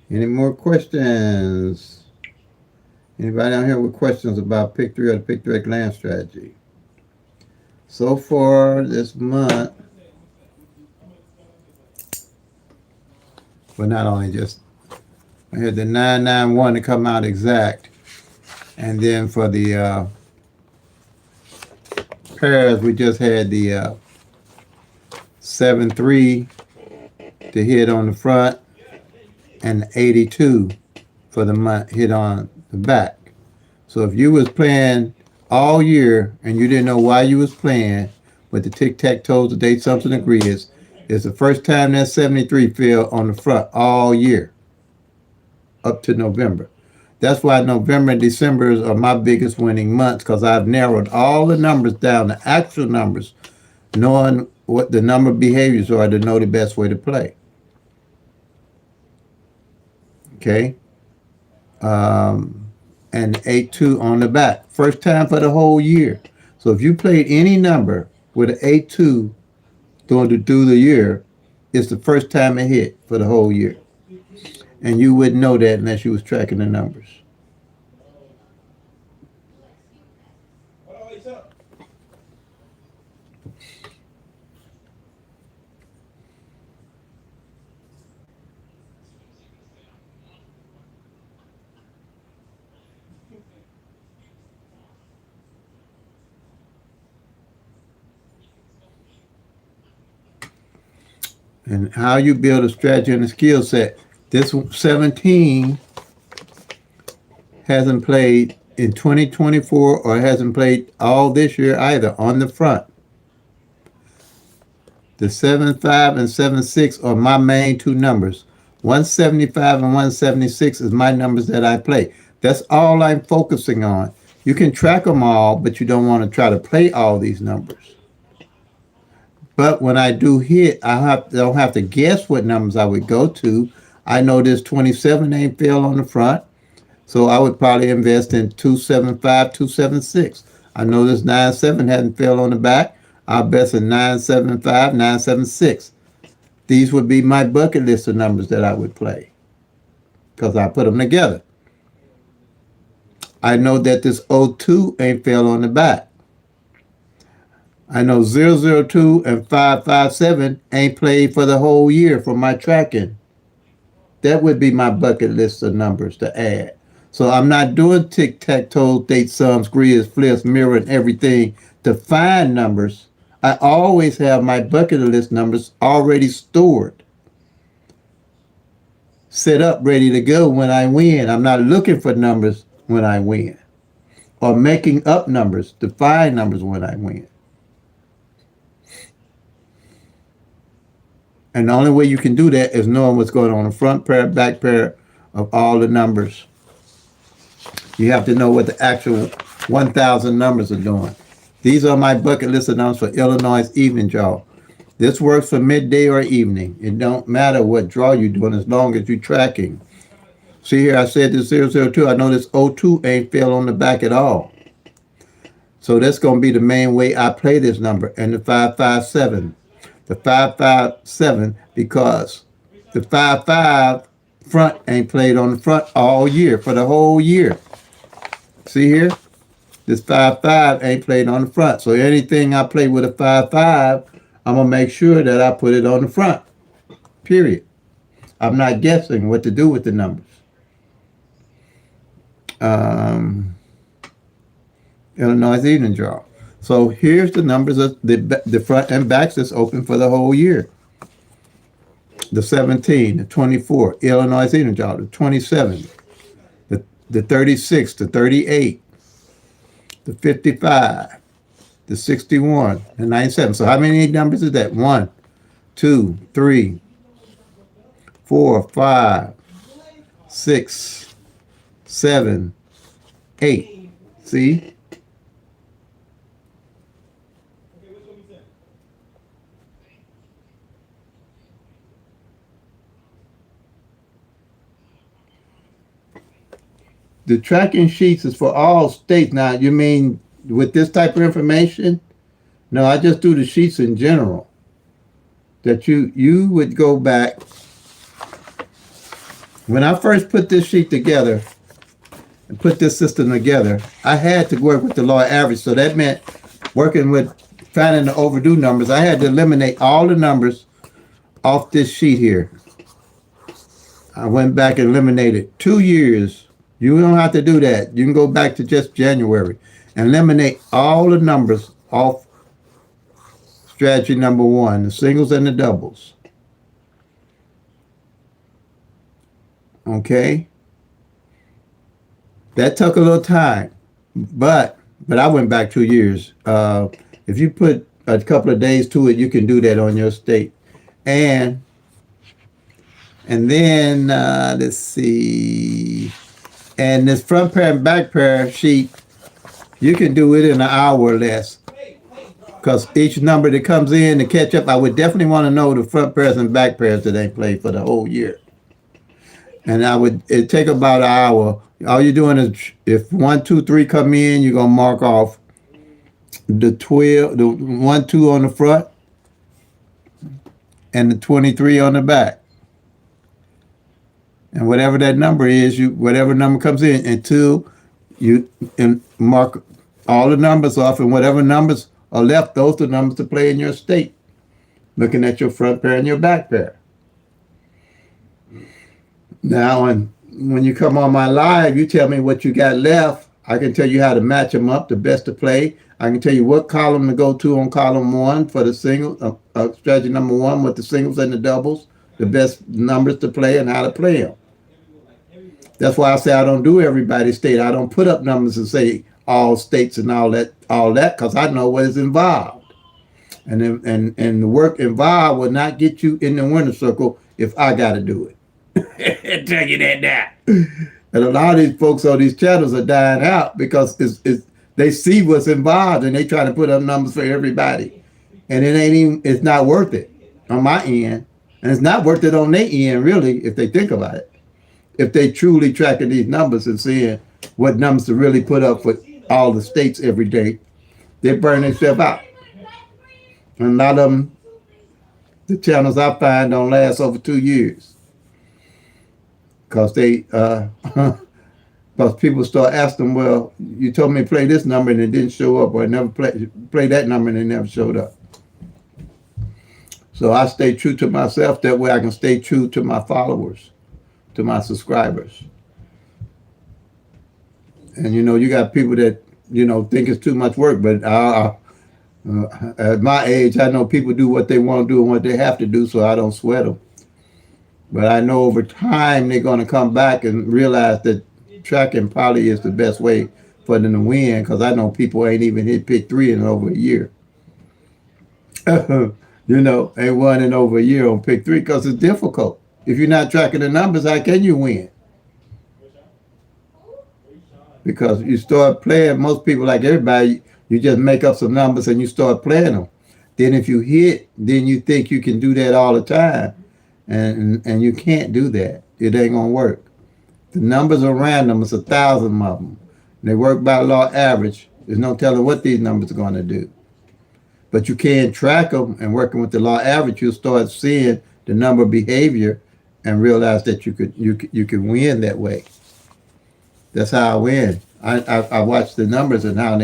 S1: Any more questions? Anybody out here with questions about PICK-3 or the PICK-3 land strategy? So far this month, well, not only just, I had the 991 to come out exact, and then for the pairs, we just had the 7-3 to hit on the front, and 82 for the month hit on the back. So if you was playing all year and you didn't know why you was playing, but the tic-tac-toes, the date something agrees, it's the first time that 73 fell on the front all year up to November. That's why November and December are my biggest winning months, because I've narrowed all the numbers down to actual numbers, knowing what the number behaviors are to know the best way to play. Okay? And 8-2 on the back. First time for the whole year. So if you played any number with an 8-2 through the year, it's the first time it hit for the whole year. And you wouldn't know that unless you was tracking the numbers. And how you build a strategy and a skill set. This 17 hasn't played in 2024 or hasn't played all this year either on the front. The 7-5 and 7-6 are my main two numbers. 175 and 176 is my numbers that I play. That's all I'm focusing on. You can track them all, but you don't want to try to play all these numbers. But when I do hit, don't have to guess what numbers I would go to. I know this 27 ain't fell on the front, so I would probably invest in 275, 276. I know this 97 hadn't fell on the back. I'll invest in 975, 976. These would be my bucket list of numbers that I would play because I put them together. I know that this 02 ain't fell on the back. I know 002 and 557 ain't played for the whole year for my tracking. That would be my bucket list of numbers to add. So I'm not doing tic tac toe, date sums, grids, flips, mirror, and everything to find numbers. I always have my bucket list numbers already stored, set up, ready to go when I win. I'm not looking for numbers when I win or making up numbers to find numbers when I win. And the only way you can do that is knowing what's going on the front pair, back pair of all the numbers. You have to know what the actual 1,000 numbers are doing. These are my bucket list of numbers for Illinois evening draw. This works for midday or evening. It don't matter what draw you're doing as long as you're tracking. See here, I said this 002. I know this 02 ain't fell on the back at all. So that's going to be the main way I play this number. And the 557. The 557 because the 55 front ain't played on the front all year for the whole year. See here? This 55 ain't played on the front. So anything I play with a 55, I'm going to make sure that I put it on the front. Period. I'm not guessing what to do with the numbers. Illinois evening draw. So here's the numbers of the front and backs that's open for the whole year. The 17, the 24, Illinois evening draw, the 27, the 36, the 38, the 55, the 61, the 97. So how many numbers is that? 1, 2, 3, 4, 5, 6, 7, 8. See? The tracking sheets is for all states. Now, you mean with this type of information? No, I just do the sheets in general. That you would go back. When I first put this sheet together and put this system together, I had to work with the law average. So that meant working with finding the overdue numbers. I had to eliminate all the numbers off this sheet here. I went back and eliminated 2 years. You don't have to do that. You can go back to just January and eliminate all the numbers off strategy number 1, the singles and the doubles. Okay? That took a little time, but I went back 2 years. If you put a couple of days to it, you can do that on your state. And then let's see. And this front pair and back pair sheet, you can do it in an hour or less. Because each number that comes in to catch up, I would definitely want to know the front pairs and back pairs that they played for the whole year. And it'd take about an hour. All you're doing is if 1, 2, 3 come in, you're gonna mark off the 12, the 1, 2 on the front, and the 23 on the back. And whatever that number is, whatever number comes in until you mark all the numbers off, and whatever numbers are left, those are the numbers to play in your state. Looking at your front pair and your back pair. Now, when you come on my live, you tell me what you got left. I can tell you how to match them up, the best to play. I can tell you what column to go to on column 1 for the single, strategy number 1 with the singles and the doubles, the best numbers to play and how to play them. That's why I say I don't do everybody's state. I don't put up numbers and say all states and all that, because I know what is involved. And the work involved will not get you in the winner's circle if I got to do it. Tell you that now. And a lot of these folks on these channels are dying out because they see what's involved and they try to put up numbers for everybody. and it ain't even, it's not worth it on my end, and it's not worth it on their end really if they think about it. If they truly tracking these numbers and seeing what numbers to really put up for all the states every day, they burn themselves out. And a lot of them, the channels I find don't last over 2 years because they because people start asking, well, you told me to play this number and it didn't show up, or I never play that number and it never showed up. So I stay true to myself. That way I can stay true to my followers, to my subscribers. And you got people that think it's too much work, but at my age, I know people do what they want to do and what they have to do, so I don't sweat them. But I know over time they're going to come back and realize that tracking probably is the best way for them to win, because I know people ain't even hit pick 3 in over a year. Ain't won in over a year on pick 3 because it's difficult. If you're not tracking the numbers, how can you win? Because you start playing, most people, like everybody, you just make up some numbers and you start playing them. Then if you hit, then you think you can do that all the time. And you can't do that. It ain't going to work. The numbers are random. It's 1,000 of them. They work by law average. There's no telling what these numbers are going to do. But you can track them, and working with the law average, you'll start seeing the number behavior and realize that you could win that way. That's how I win. I watch the numbers and how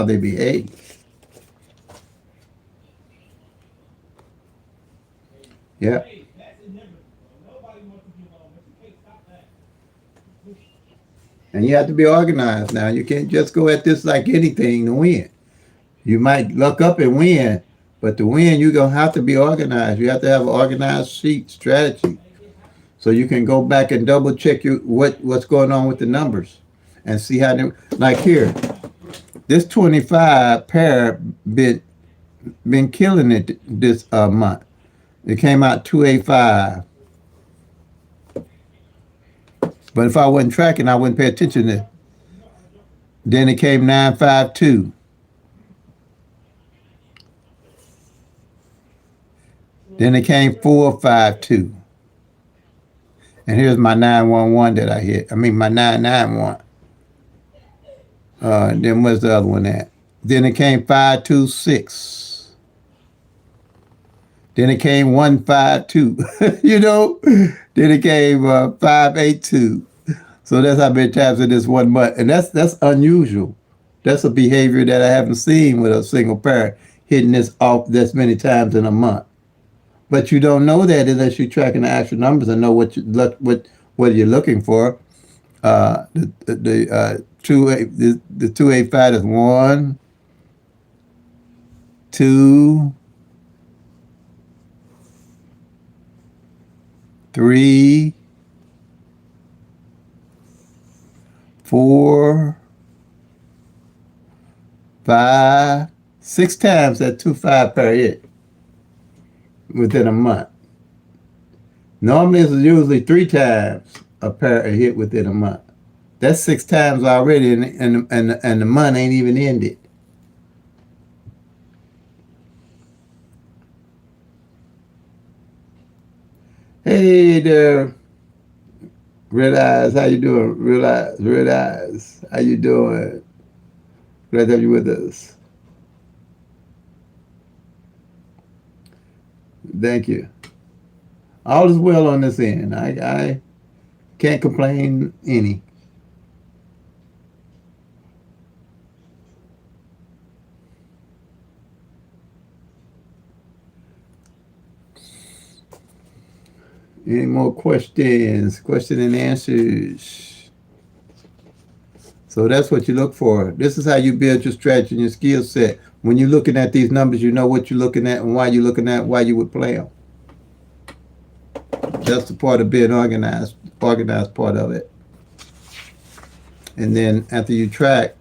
S1: they behave. Yeah. And you have to be organized now. You can't just go at this like anything to win. You might luck up and win, but to win, you're going to have to be organized. You have to have an organized sheet strategy so you can go back and double check what's going on with the numbers and see how they, like here, this 25 pair been killing it this month. It came out 285. But if I wasn't tracking, I wouldn't pay attention to it. Then it came 952. Then it came 452. And here's my 911 that I hit. I mean, my 991. Then where's the other one at? Then it came 526. Then it came 152. Then it came 582. So that's how many times in this 1 month. And that's unusual. That's a behavior that I haven't seen with a single pair hitting this off this many times in a month. But you don't know that unless you're tracking the actual numbers and know what you're looking for. The 285 is 1, 2, 3, 4, 5, 6 times that 2-5 pair hit within a month. Normally it's usually 3 times a pair a hit within a month. That's 6 times already, and the month ain't even ended. Hey there, Red Eyes, how you doing? Red Eyes, how you doing? Glad to have you with us. Thank you. All is well on this end. I can't complain any. Any more questions? Question and answers. So that's what you look for. This is how you build your strategy and your skill set. When you're looking at these numbers, you know what you're looking at and why you're looking at, why you would play them. That's the part of being organized part of it. And then after you track,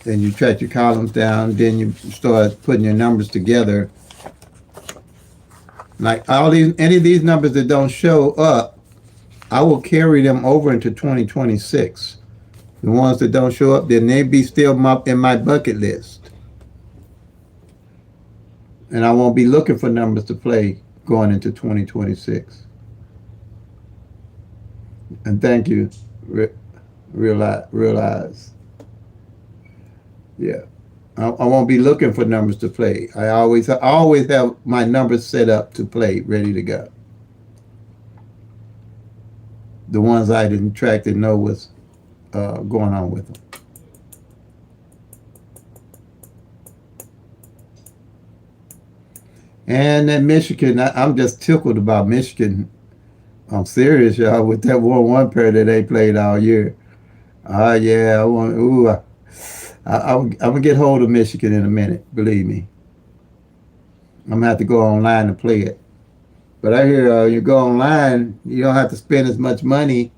S1: then you track your columns down, then you start putting your numbers together. Like any of these numbers that don't show up, I will carry them over into 2026 The ones that don't show up, then they be still in my bucket list, and I won't be looking for numbers to play going into 2026. And thank you, realize, yeah. I won't be looking for numbers to play. I always have my numbers set up to play, ready to go. The ones I didn't track to know what's going on with them. And then Michigan, I'm just tickled about Michigan. I'm serious, y'all, with that 1-1 pair that they played all year. Yeah, I want. Ooh, I'm gonna get hold of Michigan in a minute. Believe me, I'm gonna have to go online and play it. But I hear you go online, you don't have to spend as much money,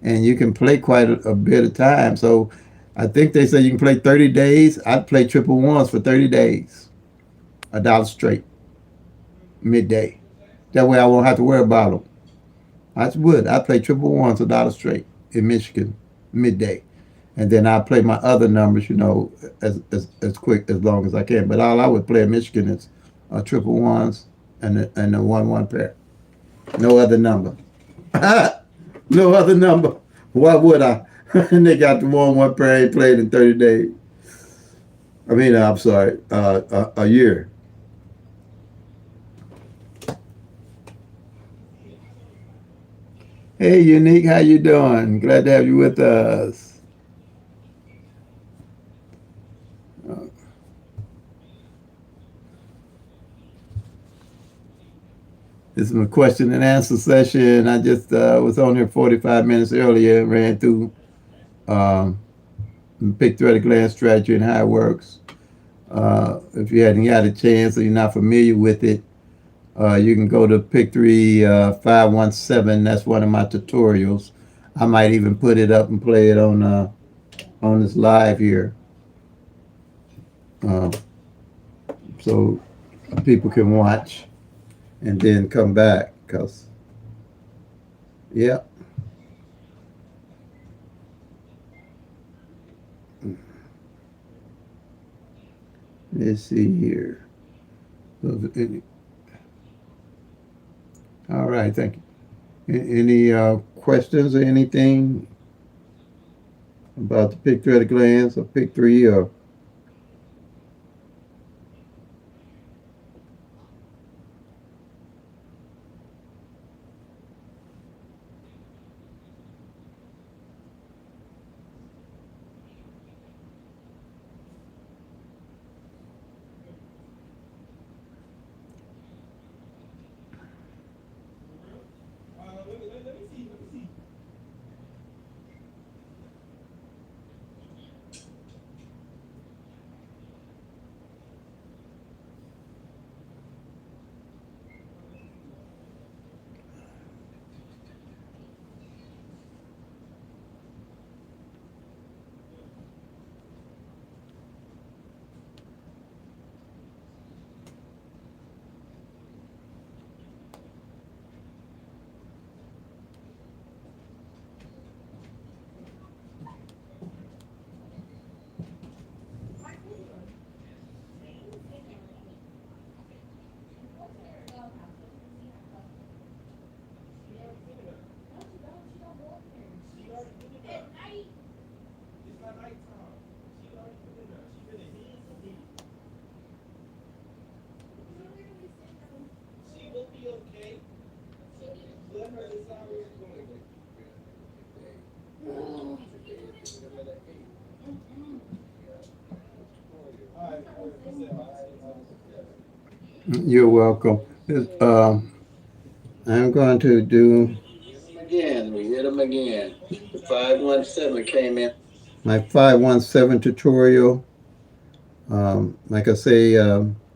S1: and you can play quite a bit of time. So I think they say you can play 30 days. I'd play triple ones for 30 days, $1 straight, midday. That way I won't have to worry about them. I would. I play triple ones $1 straight in Michigan, midday. And then I play my other numbers, as quick as long as I can. But all I would play in Michigan is triple ones and the 1-1 pair. No other number. No other number. Why would I? And they got the 1-1 pair ain't played in 30 days. I mean, I'm sorry, a year. Hey, Unique, how you doing? Glad to have you with us. Uh, This is my question and answer session. I just was on here 45 minutes earlier, ran through um, pick thread of glance strategy and how it works. If you hadn't got a chance or you're not familiar with it, you can go to PICK-3 517. That's one of my tutorials. I might even put it up and play it on this live here, uh, so people can watch and then come back. Cause yeah, let's see here. All right, thank you. Any questions or anything about the pick thread of glance or PICK-3 or you're welcome. I'm going to do again. We hit them again. The 517 came in. My 517 tutorial. Like I say,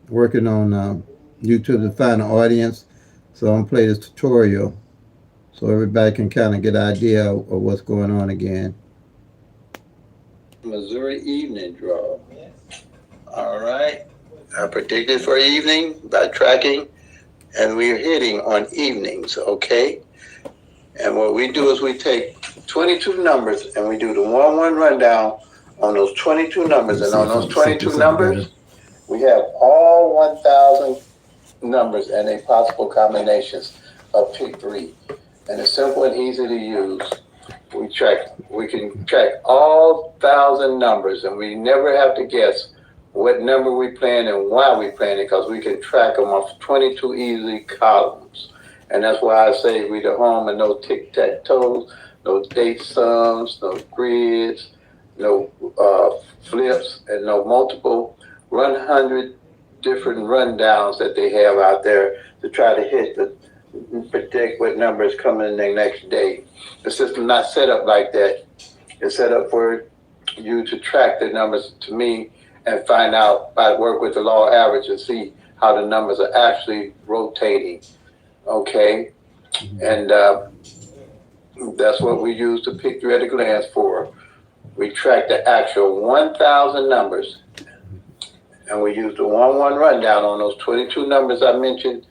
S1: working on YouTube to find an audience. So I'm gonna play this tutorial so everybody can kind of get an idea of what's going on again. Missouri evening draw. All right. I predicted for evening by tracking, and we're hitting on evenings. Okay. And what we do is we take 22 numbers and we do the 1-1 rundown on those 22 numbers. And on those 22 numbers, we have all 1,000 numbers and their possible combinations of PICK-3. And it's simple and easy to use. We can track all 1,000 numbers, and we never have to guess what number we playing and why we playing it, because we can track them off 22 easy columns. And that's why I say we the home and no tic-tac-toes, no date sums, no grids, no flips, and no multiple 100 different rundowns that they have out there to try to hit the predict what number is coming in the next day. The system not set up like that. It's set up for you to track the numbers to me and find out by work with the law of average and see how the numbers are actually rotating. Okay, and that's what we use the PICK-3 at a glance for. We track the actual 1,000 numbers, and we use the 1-1 rundown on those 22 numbers I mentioned,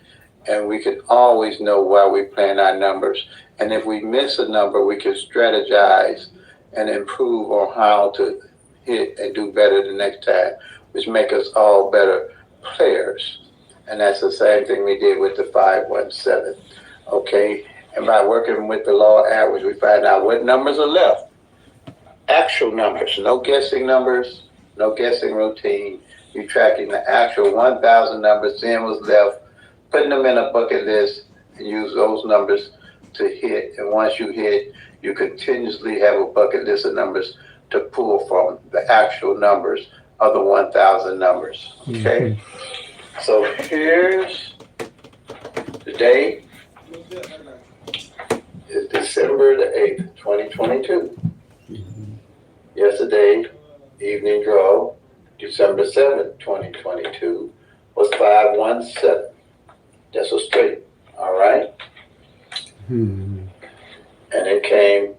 S1: and we can always know why we're playing our numbers. And if we miss a number, we can strategize and improve on how to hit and do better the next time, which make us all better players. And that's the same thing we did with the 517. Okay, and by working with the law of average, we find out what numbers are left. Actual numbers, no guessing numbers, no guessing routine. You're tracking the actual 1,000 numbers, seeing what's left, putting them in a bucket list, and use those numbers to hit. And once you hit, you continuously have a bucket list of numbers to pull from the actual numbers of the 1,000 numbers. Okay? So here's the day. It's December the 8th, 2022. Yesterday, evening draw, December 7th, 2022, was 517. That's a straight, all right? And it came,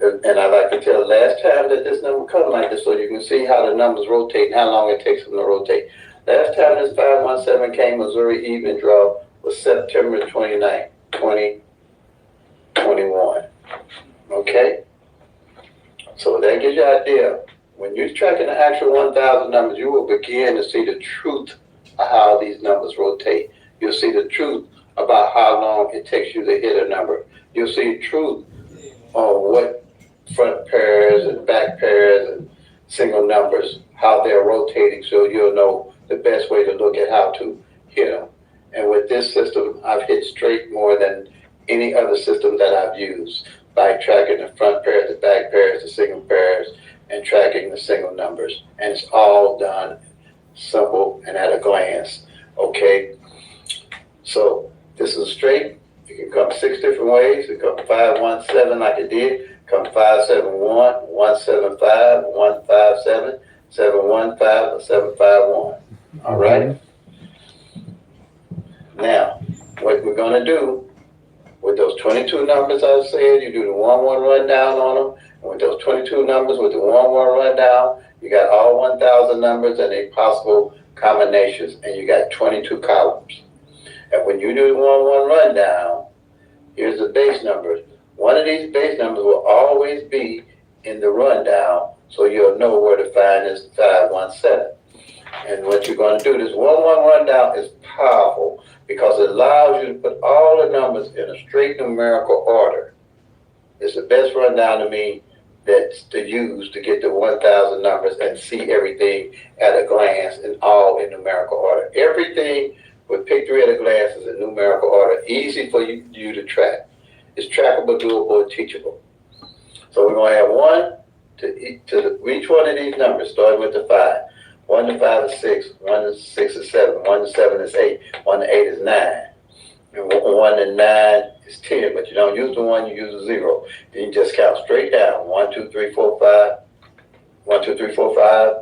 S1: and I like to tell last time that this number come like this so you can see how the numbers rotate and how long it takes them to rotate. Last time this 517 came, Missouri evening draw was September 29th, 2021. Okay? So that gives you an idea. When you're tracking the actual 1,000 numbers, you will begin to see the truth of how these numbers rotate. You'll see the truth about how long it takes you to hit a number. You'll see the truth on what front pairs and back pairs and single numbers, how they're rotating, so you'll know the best way to look at how to hit them. And with this system, I've hit straight more than any other system that I've used by tracking the front pairs, the back pairs, the single pairs, and tracking the single numbers. And it's all done simple and at a glance. Okay? So this is straight. It can come 6 different ways. It can come 517 like it did. Come 571, 175, 157, 715, or 751. All right? Now, what we're going to do with those 22 numbers I said, you do the 1-1 rundown on them. And with those 22 numbers with the 1-1 rundown, you got all 1,000 numbers and their possible combinations, and you got 22 columns. And when you do the 1-1 rundown, here's the base numbers. One of these base numbers will always be in the rundown, so you'll know where to find this 517. And what you're going to do, this 1-1 rundown is powerful because it allows you to put all the numbers in a straight numerical order. It's the best rundown to me that's to use to get the 1,000 numbers and see everything at a glance and all in numerical order. Everything with PICK-3 at a glance is in numerical order, easy for you to track. It's trackable, doable, and teachable. So we're going to have one to each one of these numbers, starting with the 5. 1 to 5 is 6, 1 to 6 is 7, 1 to 7 is 8, 1 to 8 is 9. And 1 to 9 is 10, but you don't use the 1, you use the 0. Then you just count straight down, 1, 2, 3, 4, 5, 1, 2, 3, 4, 5.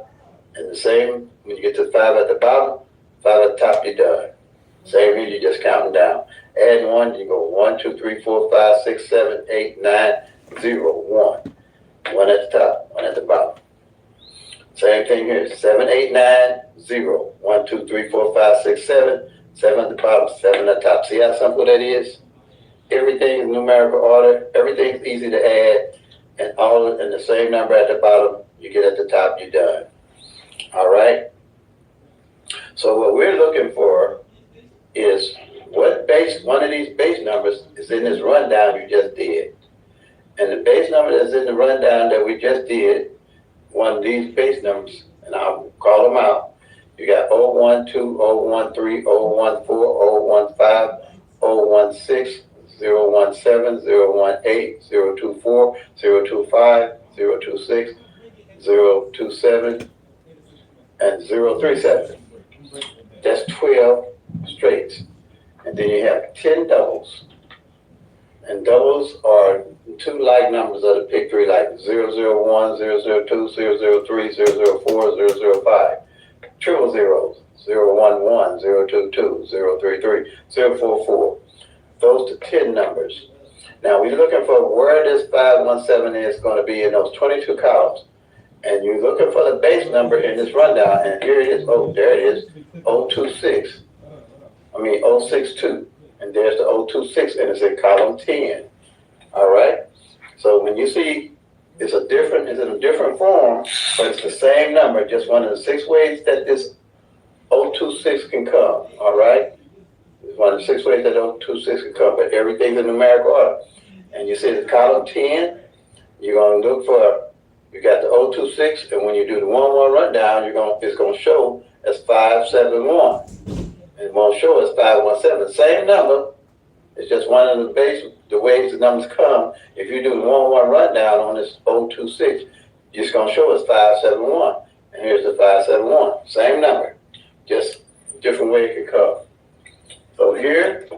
S1: And the same, when you get to 5 at the bottom, 5 at the top, you're done. Same here, you're just counting down. Add 1, you go 1, 2, 3, 4, 5, 6, 7, 8, 9, 0, 1. 1 at the top, 1 at the bottom. Same thing here, 7, 8, 9, 0. 1, 2, 3, 4, 5, 6, 7. 7 at the bottom, 7 at the top. See how simple that is?
S3: everything is numerical order, everything's easy to add, and all in the same number at the bottom, you get at the top, you're done. All right? So what we're looking for is what base, one of these base numbers is in this rundown you just did. And the base number that's in the rundown that we just did, one of these base numbers, and I'll call them out. You got 012, 013, 014, 015, 016, 017, 018, 024, 025, 026, 027, and 037. That's 12 straights. And then you have 10 doubles. And doubles are two like numbers of the PICK-3, like 001, 002, 003, 004, 005. Triple zeros, 011, 022, 033, 044. Those are 10 numbers. Now we're looking for where this 517 is going to be in those 22 columns. And you're looking for the base number in this rundown, and here it is. Oh, there it is, 026. I mean 062. And there's the 026, and it's in column 10. All right? So when you see it's in a different form, but it's the same number, just one of the 6 ways that this 026 can come. All right? It's one of the 6 ways that 026 can come, but everything's in numerical order. And you see the column 10, you're going to look for, you got the 026, and when you do the 1-1 rundown, it's going to show as 571. It won't show us 517. Same number. It's just one of the ways the numbers come. If you do the 1-1 rundown on this 026, it's going to show us 571. And here's the 571. Same number. Just different way it can come. So here,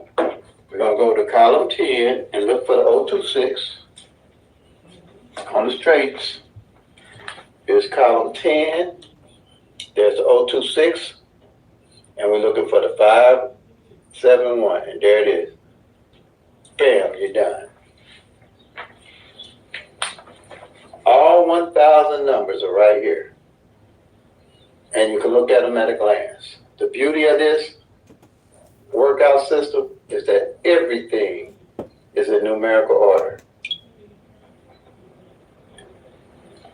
S3: we're going to go to column 10 and look for the 026 on the straights. Here's column 10. There's the 026. And we're looking for the 571, and there it is. Bam, you're done. All 1,000 numbers are right here. And you can look at them at a glance. The beauty of this workout system is that everything is in numerical order.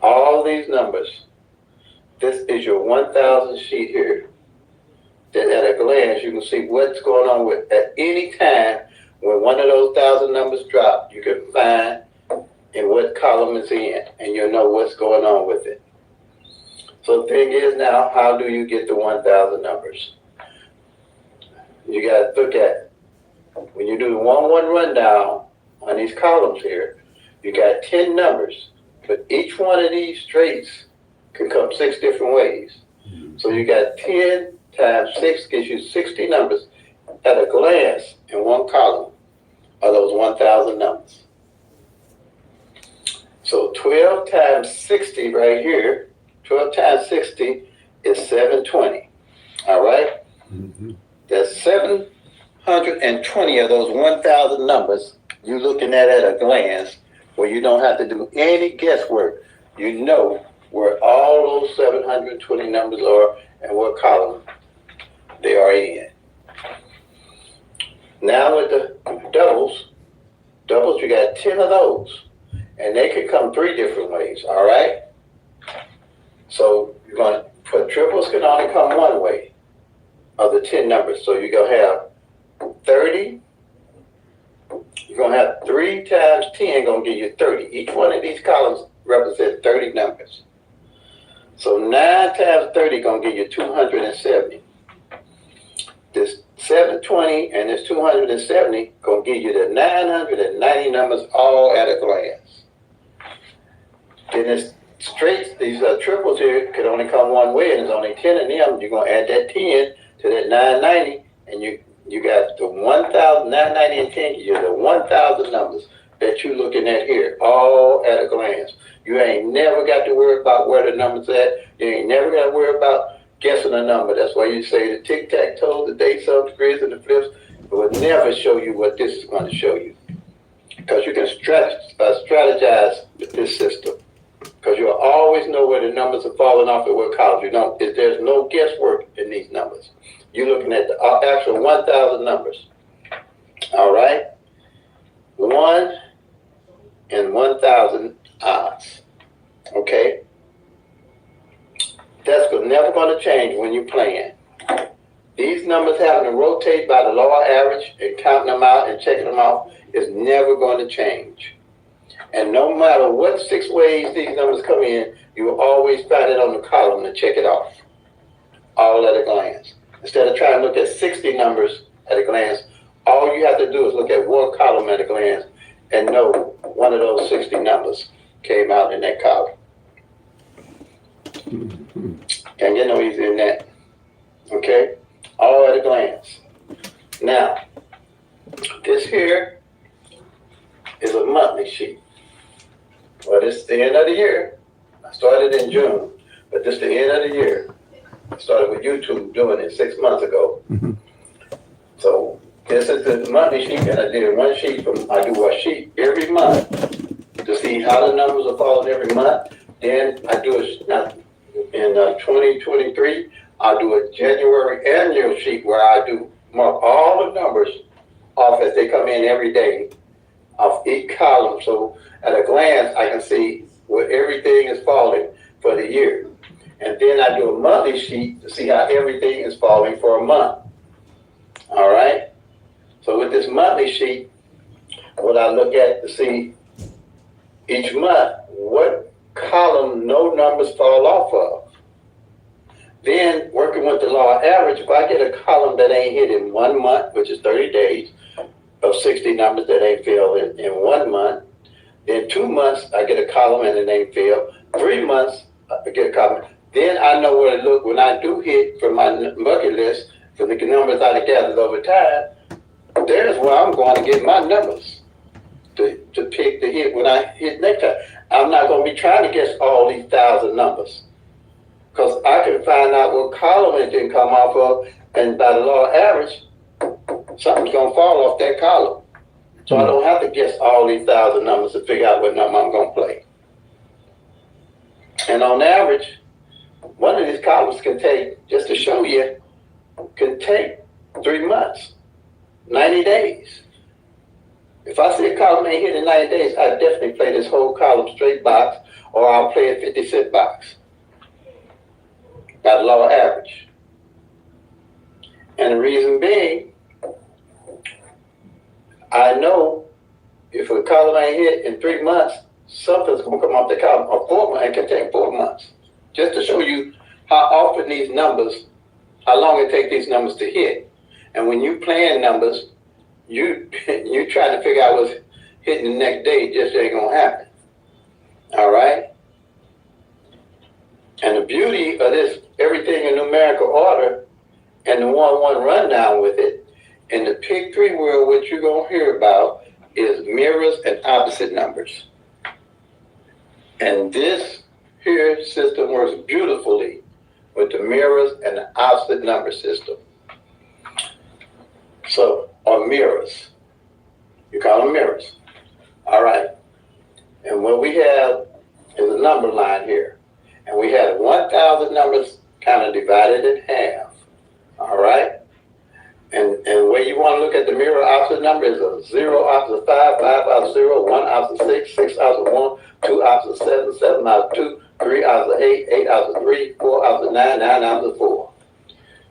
S3: All these numbers. This is your 1,000 sheet here. That at a glance, you can see what's going on with, at any time, when one of those 1,000 numbers drop, you can find in what column it's in, and you'll know what's going on with it. So the thing is now, how do you get the 1,000 numbers? You got to look at, when you do the 1-1 rundown on these columns here, you got 10 numbers, but each one of these straights can come 6 different ways. So you got 10 times 6 gives you 60 numbers at a glance in one column of those 1,000 numbers. So 12 times 60 right here, 12 times 60 is 720. All right? Mm-hmm. There's 720 of those 1,000 numbers you're looking at a glance where you don't have to do any guesswork. You know where all those 720 numbers are and what column they are in. Now with the doubles, you got 10 of those. And they could come 3 different ways, all right? So you're going to put triples can only come one way of the 10 numbers. So you're going to have 30. You're going to have 3 times 10 going to give you 30. Each one of these columns represents 30 numbers. So 9 times 30 going to give you 270. This 720 and this 270 going to give you the 990 numbers all at a glance. Then this straights, these triples here could only come one way, and there's only 10 of them. You're going to add that 10 to that 990, and you got the 1,000, 990 and 10, you the 1,000 numbers that you're looking at here, all at a glance. You ain't never got to worry about where the number's at. You ain't never got to worry about guessing a number. That's why you say the tic-tac-toe, the dates, the degrees, and the flips. It will never show you what this is going to show you. Because you can strategize with this system. Because you'll always know where the numbers are falling off at what column. You know, there's no guesswork in these numbers. You're looking at the actual 1,000 numbers. All right? 1 in 1,000 odds. Okay? That's never going to change when you're playing. These numbers having to rotate by the law average and counting them out and checking them off is never going to change. And no matter what 6 ways these numbers come in, you will always find it on the column to check it off. All at a glance. Instead of trying to look at 60 numbers at a glance, all you have to do is look at one column at a glance and know one of those 60 numbers came out in that column. Can't get no easier than that. Okay? All at a glance. Now, this here is a monthly sheet. Well, this is the end of the year. I started in June, but this is the end of the year. I started with YouTube doing it 6 months ago.
S1: Mm-hmm.
S3: So this is the monthly sheet, and I did one sheet I do a sheet every month to see how the numbers are falling every month. Then I do in 2023, I'll do a January annual sheet where I do mark all the numbers off as they come in every day off each column. So at a glance, I can see where everything is falling for the year. And then I do a monthly sheet to see how everything is falling for a month. All right? So with this monthly sheet, what I look at to see each month, what column no numbers fall off of. Then working with the law average, if I get a column that ain't hit in 1 month, which is 30 days, of 60 numbers that ain't filled in 1 month, then 2 months, I get a column and it ain't filled. 3 months, I get a column. Then I know where to look when I do hit from my bucket list, for the numbers I gathered over time. There's where I'm going to get my numbers to pick the hit when I hit next time. I'm not going to be trying to guess all these 1,000 numbers, because I can find out what column it didn't come off of, and by the law average, something's going to fall off that column. So I don't have to guess all these 1,000 numbers to figure out what number I'm going to play. And on average, one of these columns can take, just to show you, can take 3 months, 90 days. If I see a column ain't hit in 90 days, I definitely play this whole column straight box, or I'll play a 50-cent box by the law average. And the reason being, I know if a column ain't hit in 3 months, something's going to come off the column, or 4 months. It can take 4 months. Just to show you how often these numbers, how long it takes these numbers to hit. And when you playing numbers, you trying to figure out what's hitting the next day, it just ain't going to happen. All right? And the beauty of this, everything in numerical order, and the 1-1 rundown with it, in the PICK-3 world, what you're going to hear about is mirrors and opposite numbers. And this here system works beautifully with the mirrors and the opposite number system. So, on mirrors, you call them mirrors. All right. And what we have is a number line here. And we have 1,000 numbers kind of divided in half. All right. And where you want to look at the mirror opposite number is a 0 opposite 5, 5 opposite 0, 1 opposite 6, 6 opposite 1, 2 opposite 7, 7 opposite 2, 3 opposite 8, 8 opposite 3, 4 opposite 9, 9 opposite 4.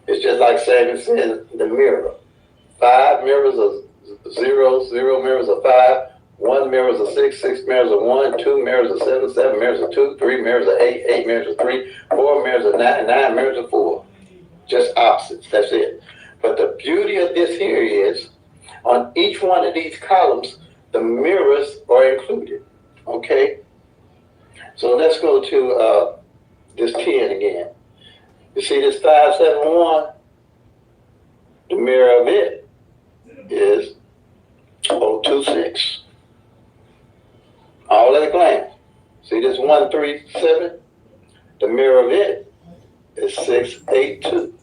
S3: It's just like saying the mirror. 5 mirrors are 0, 0 mirrors are 5, 1 mirrors are 6, 6 mirrors are 1, 2 mirrors are 7, 7 mirrors are 2, 3 mirrors are 8, 8 mirrors are 3, 4 mirrors are 9, 9 mirrors are 4. Just opposites, that's it. But the beauty of this here is, on each one of these columns, the mirrors are included, okay? So let's go to this 10 again. You see this 571? The mirror of it is 026. All at a glance. See this 137? The mirror of it is 682.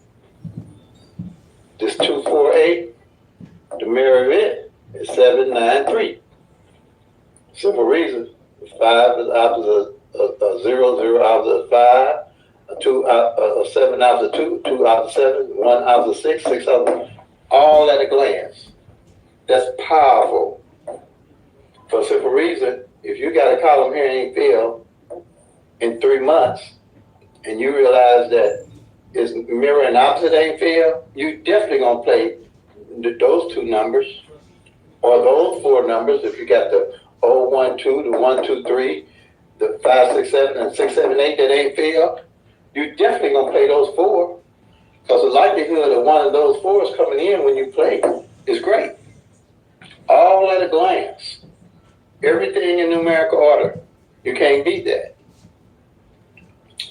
S3: This 248, the mirror of it is 793. Simple reason. 5 is opposite of 0, 0 opposite 5, 7 opposite 2, 2 opposite 7, 1 opposite 6, 6 opposite, all at a glance. That's powerful For a simple reason, if you got a column here and ain't filled in 3 months, and you realize that it's mirror and opposite ain't filled, you definitely gonna play those two numbers, or those four numbers. If you got the 012, the 123, the 567, and 678 that ain't filled, you definitely gonna play those four, because the likelihood of one of those fours coming in when you play is great. All at a glance. Everything in numerical order. You can't beat that.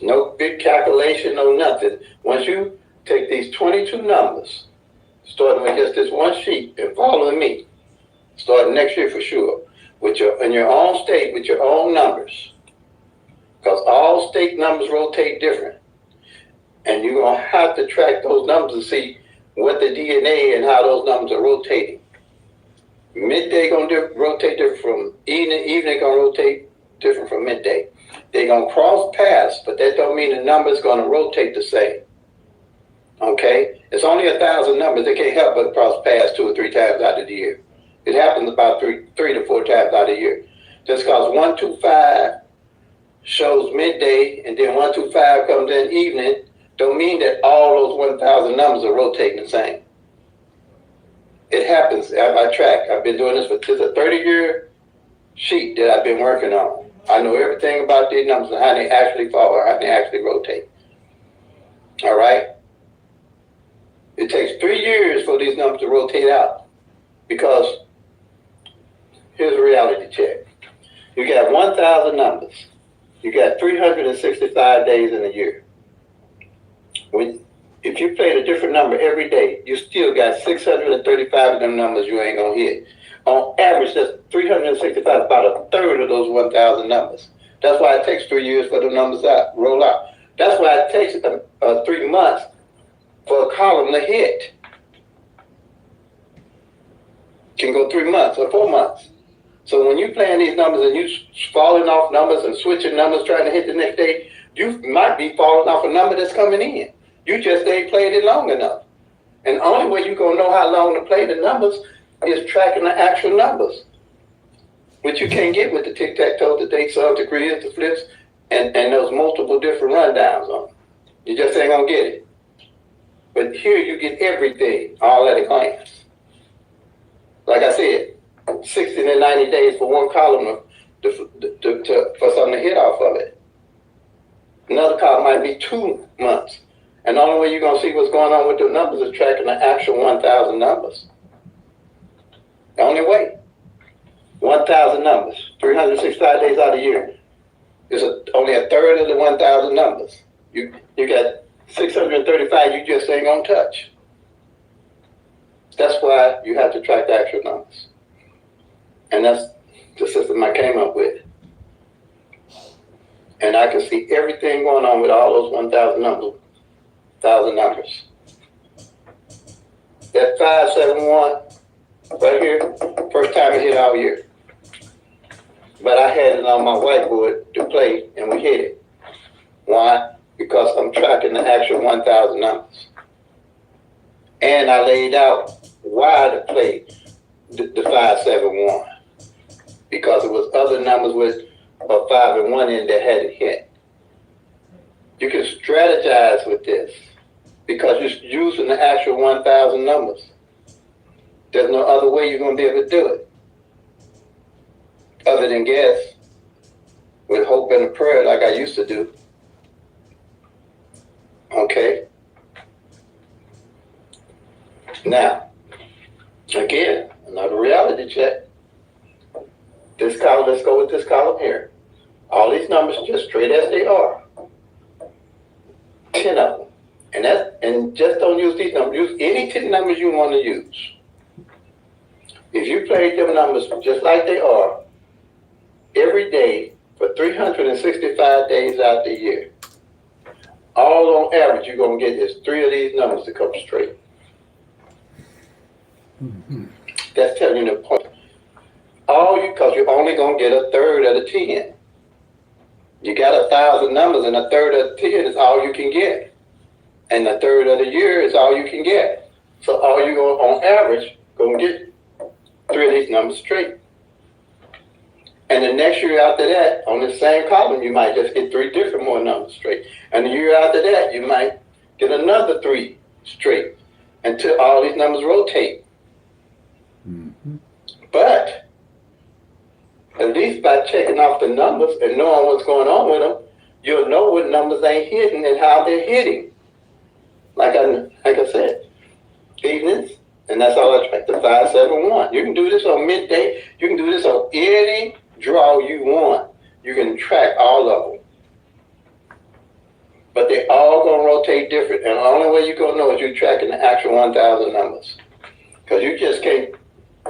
S3: No big calculation, no nothing. Once you take these 22 numbers, starting with just this one sheet and following me, starting next year for sure, with in your own state, with your own numbers, because all state numbers rotate different. And you're going to have to track those numbers to see what the DNA and how those numbers are rotating. Midday going to rotate different from evening. Evening going to rotate different from midday. They're going to cross paths, but that don't mean the number's going to rotate the same. Okay? It's only 1,000 numbers. They can't help but cross paths 2 or 3 times out of the year. It happens about three to 4 times out of the year. Just because 125 shows midday and then 125 comes in evening, don't mean that all those 1,000 numbers are rotating the same. It happens. I track. I've been doing this for just a 30-year sheet that I've been working on. I know everything about these numbers and how they actually fall or how they actually rotate. All right? It takes 3 years for these numbers to rotate out, because here's a reality check. You got 1,000 numbers. You got 365 days in a year. If you played a different number every day, you still got 635 of them numbers you ain't gonna hit. On average, that's 365, about a third of those 1,000 numbers. That's why it takes 3 years for the numbers roll out. That's why it takes 3 months for a column to hit. Can go 3 months or 4 months. So when you playing these numbers and you falling off numbers and switching numbers trying to hit the next day, you might be falling off a number that's coming in. You just ain't played it long enough. And the only way you're going to know how long to play the numbers is tracking the actual numbers, which you can't get with the tic-tac-toe, the dates, the degrees, the flips, and those multiple different rundowns on them. You just ain't going to get it. But here you get everything all at a glance. Like I said, 60 to 90 days for one column for something to hit off of it. Another column might be 2 months. And the only way you're going to see what's going on with the numbers is tracking the actual 1,000 numbers. The only way. 1,000 numbers, 365 days out of the year. It's only a third of the 1,000 numbers. You got 635 you just ain't going to touch. That's why you have to track the actual numbers. And that's the system I came up with. And I can see everything going on with all those 1,000 numbers. That 571 right here, first time it hit all year. But I had it on my whiteboard to play, and we hit it. Why? Because I'm tracking the actual 1,000 numbers. And I laid out why to play the 571. Because it was other numbers with a 5 and 1 in that hadn't hit. You can strategize with this because you're using the actual 1,000 numbers. There's no other way you're going to be able to do it other than guess with hope and a prayer like I used to do. Okay? Now, again, another reality check. This column, let's go with this column here. All these numbers just straight as they are. 10 of them. And just don't use these numbers. Use any 10 numbers you want to use. If you played them numbers just like they are, every day for 365 days out the year, all on average you're going to get is 3 of these numbers to come straight. Mm-hmm. That's telling you the point. Because you're only going to get a third of the 10. You got 1,000 numbers and a third of the 10 is all you can get. And a third of the year is all you can get. So all you're going on average, going to get 3 of these numbers straight. And the next year after that, on the same column, you might just get 3 different more numbers straight. And the year after that, you might get another 3 straight until all these numbers rotate.
S1: Mm-hmm.
S3: But at least by checking off the numbers and knowing what's going on with them, you'll know what numbers ain't hitting and how they're hitting. Like I said, evenings, and that's all I track, the 571. You can do this on midday. You can do this on any draw you want. You can track all of them. But they all going to rotate different. And the only way you're going to know is you're tracking the actual 1,000 numbers. Because you just can't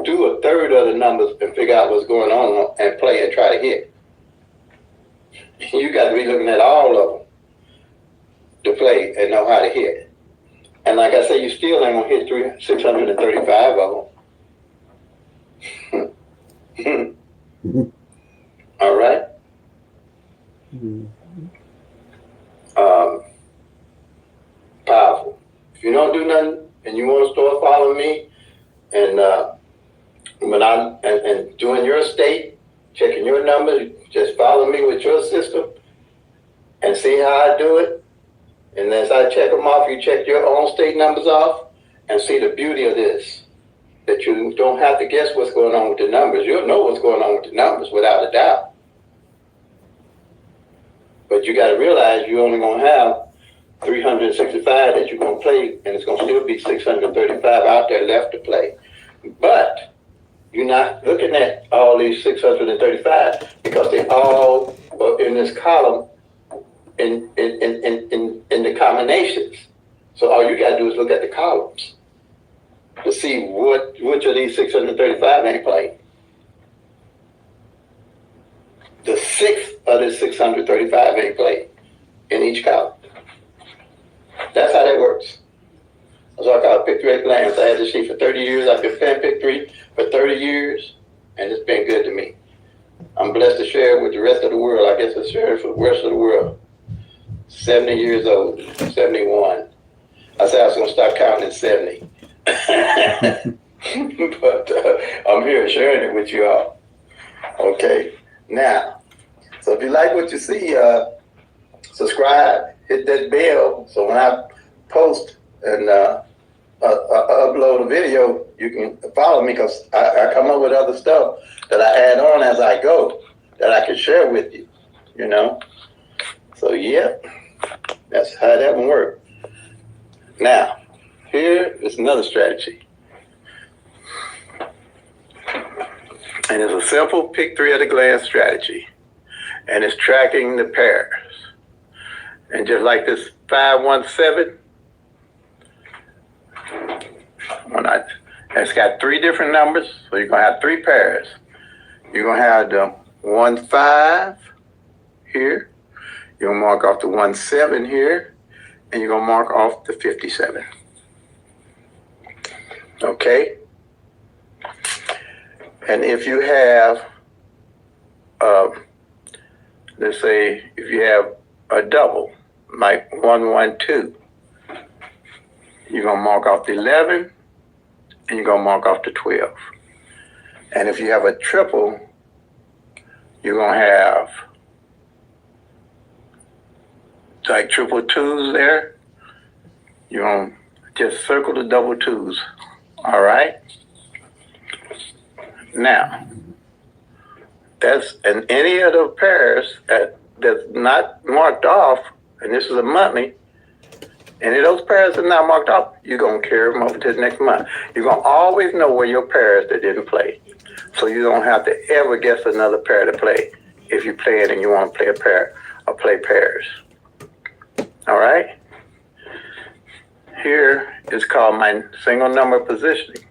S3: do a third of the numbers and figure out what's going on and play and try to hit. You got to be looking at all of them to play and know how to hit. And like I say, you still ain't going to hit 635 of them. All right? Powerful. If you don't do nothing and you want to start following me and when I'm and doing your state, checking your numbers, just follow me with your system and see how I do it. And as I check them off, you check your own state numbers off and see the beauty of this. That you don't have to guess what's going on with the numbers. You'll know what's going on with the numbers without a doubt. But you got to realize you're only going to have 365 that you're going to play, and it's going to still be 635 out there left to play. But you're not looking at all these 635 because they all are in this column in the combinations. So all you got to do is look at the which to see which of these 635 ain't playing. The sixth of the 635 ain't played in each column. That's how that works. That's what I call PICK-3 glance. I had this sheet for 30 years. I've been playing PICK-3 for 30 years, and it's been good to me. I'm blessed to share it with the rest of the world. I guess I share it for the rest of the world. 70 years old, 71. I said I was going to start counting at 70. But I'm here sharing it with you all. Okay, now, so if you like what you see, subscribe, hit that bell, so when I post and upload a video, you can follow me, because I come up with other stuff that I add on as I go that I can share with you, you know. So yeah, that's how that one works. Now, here is another strategy. And it's a simple PICK-3 at a glance strategy. And it's tracking the pairs. And just like this 517, it's got 3 different numbers, so you're going to have 3 pairs. You're going to have the 15 here. You're going to mark off the 17 here. And you're going to mark off the 57. Okay? And if you have, let's say, if you have a double, like 112, you're going to mark off the 11, and you're going to mark off the 12. And if you have a triple, you're going to have like triple twos there. You're going to just circle the double twos. All right? Now, that's in any of the pairs that's not marked off, and this is a monthly, any of those pairs that are not marked off, you're going to carry them over to the next month. You're going to always know where your pairs that didn't play. So you don't have to ever guess another pair to play if you play it and you want to play a pair or play pairs. All right? Here is called my single number positioning.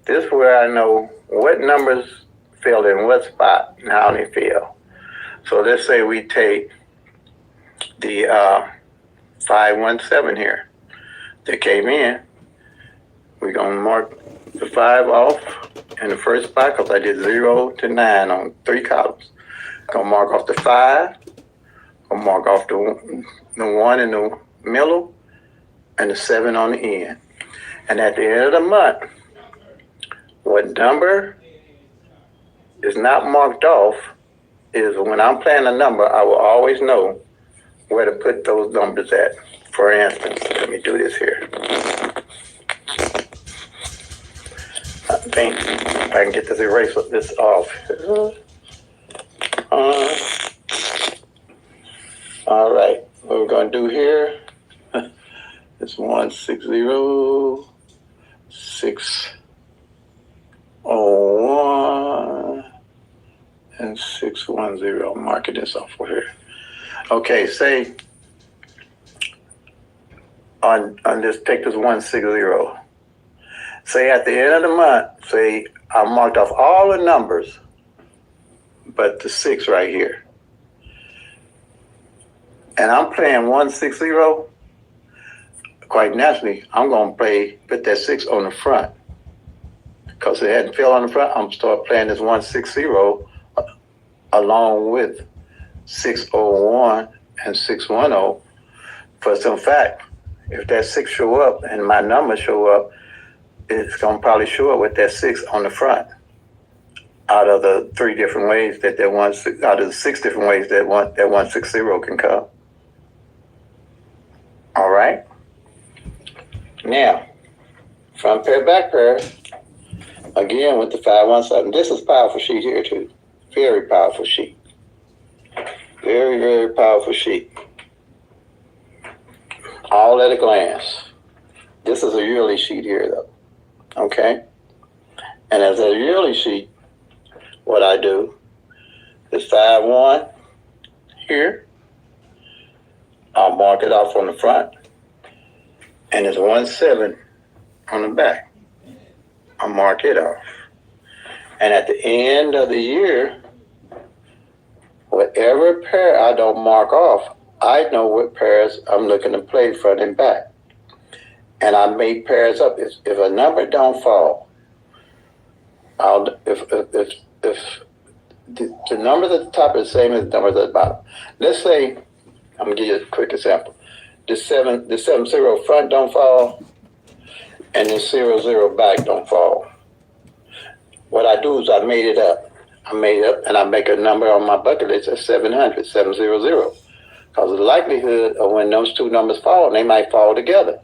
S3: This is where I know what numbers fell in what spot and how they fell. So let's say we take the 517 here that came in. We're going to mark the 5 off in the first spot because I did 0 to 9 on 3 columns. Going to mark off the 5. Going to mark off the 1 in the middle and the 7 on the end. And at the end of the month, what number is not marked off is when I'm playing a number, I will always know where to put those numbers at. For instance, let me do this here. I think I can get this eraser this off. All right, what we're going to do here is 160 601 and 610. Marking this off for here. Okay, say on this, take this 160. Say at the end of the month, say I marked off all the numbers but the 6 right here. And I'm playing 160. Quite naturally, I'm going to put that 6 on the front. Because it hadn't fell on the front, I'm going to start playing this 160 along with 601 and 610. For some fact, if that 6 show up and my numbers show up, it's going to probably show up with that 6 on the front. Out of the 3 different ways that out of the 6 different ways that 160 can come. All right. Now, front pair, back pair. Again with the 517. This is powerful sheet here too. Very powerful sheet. Very, very powerful sheet. All at a glance. This is a yearly sheet here though. Okay? And as a yearly sheet, what I do is 5-1 here. I'll mark it off on the front. And it's 1-7 on the back. I'll mark it off. And at the end of the year, whatever pair I don't mark off, I know what pairs I'm looking to play front and back. And I make pairs up. If a number don't fall, if the numbers at the top are the same as the numbers at the bottom. Let's say, I'm gonna give you a quick example. The 70 front don't fall, and the 00 back don't fall. What I do is I made it up. And I make a number on my bucket list at 700, 700. Because the likelihood of when those 2 numbers fall, they might fall together.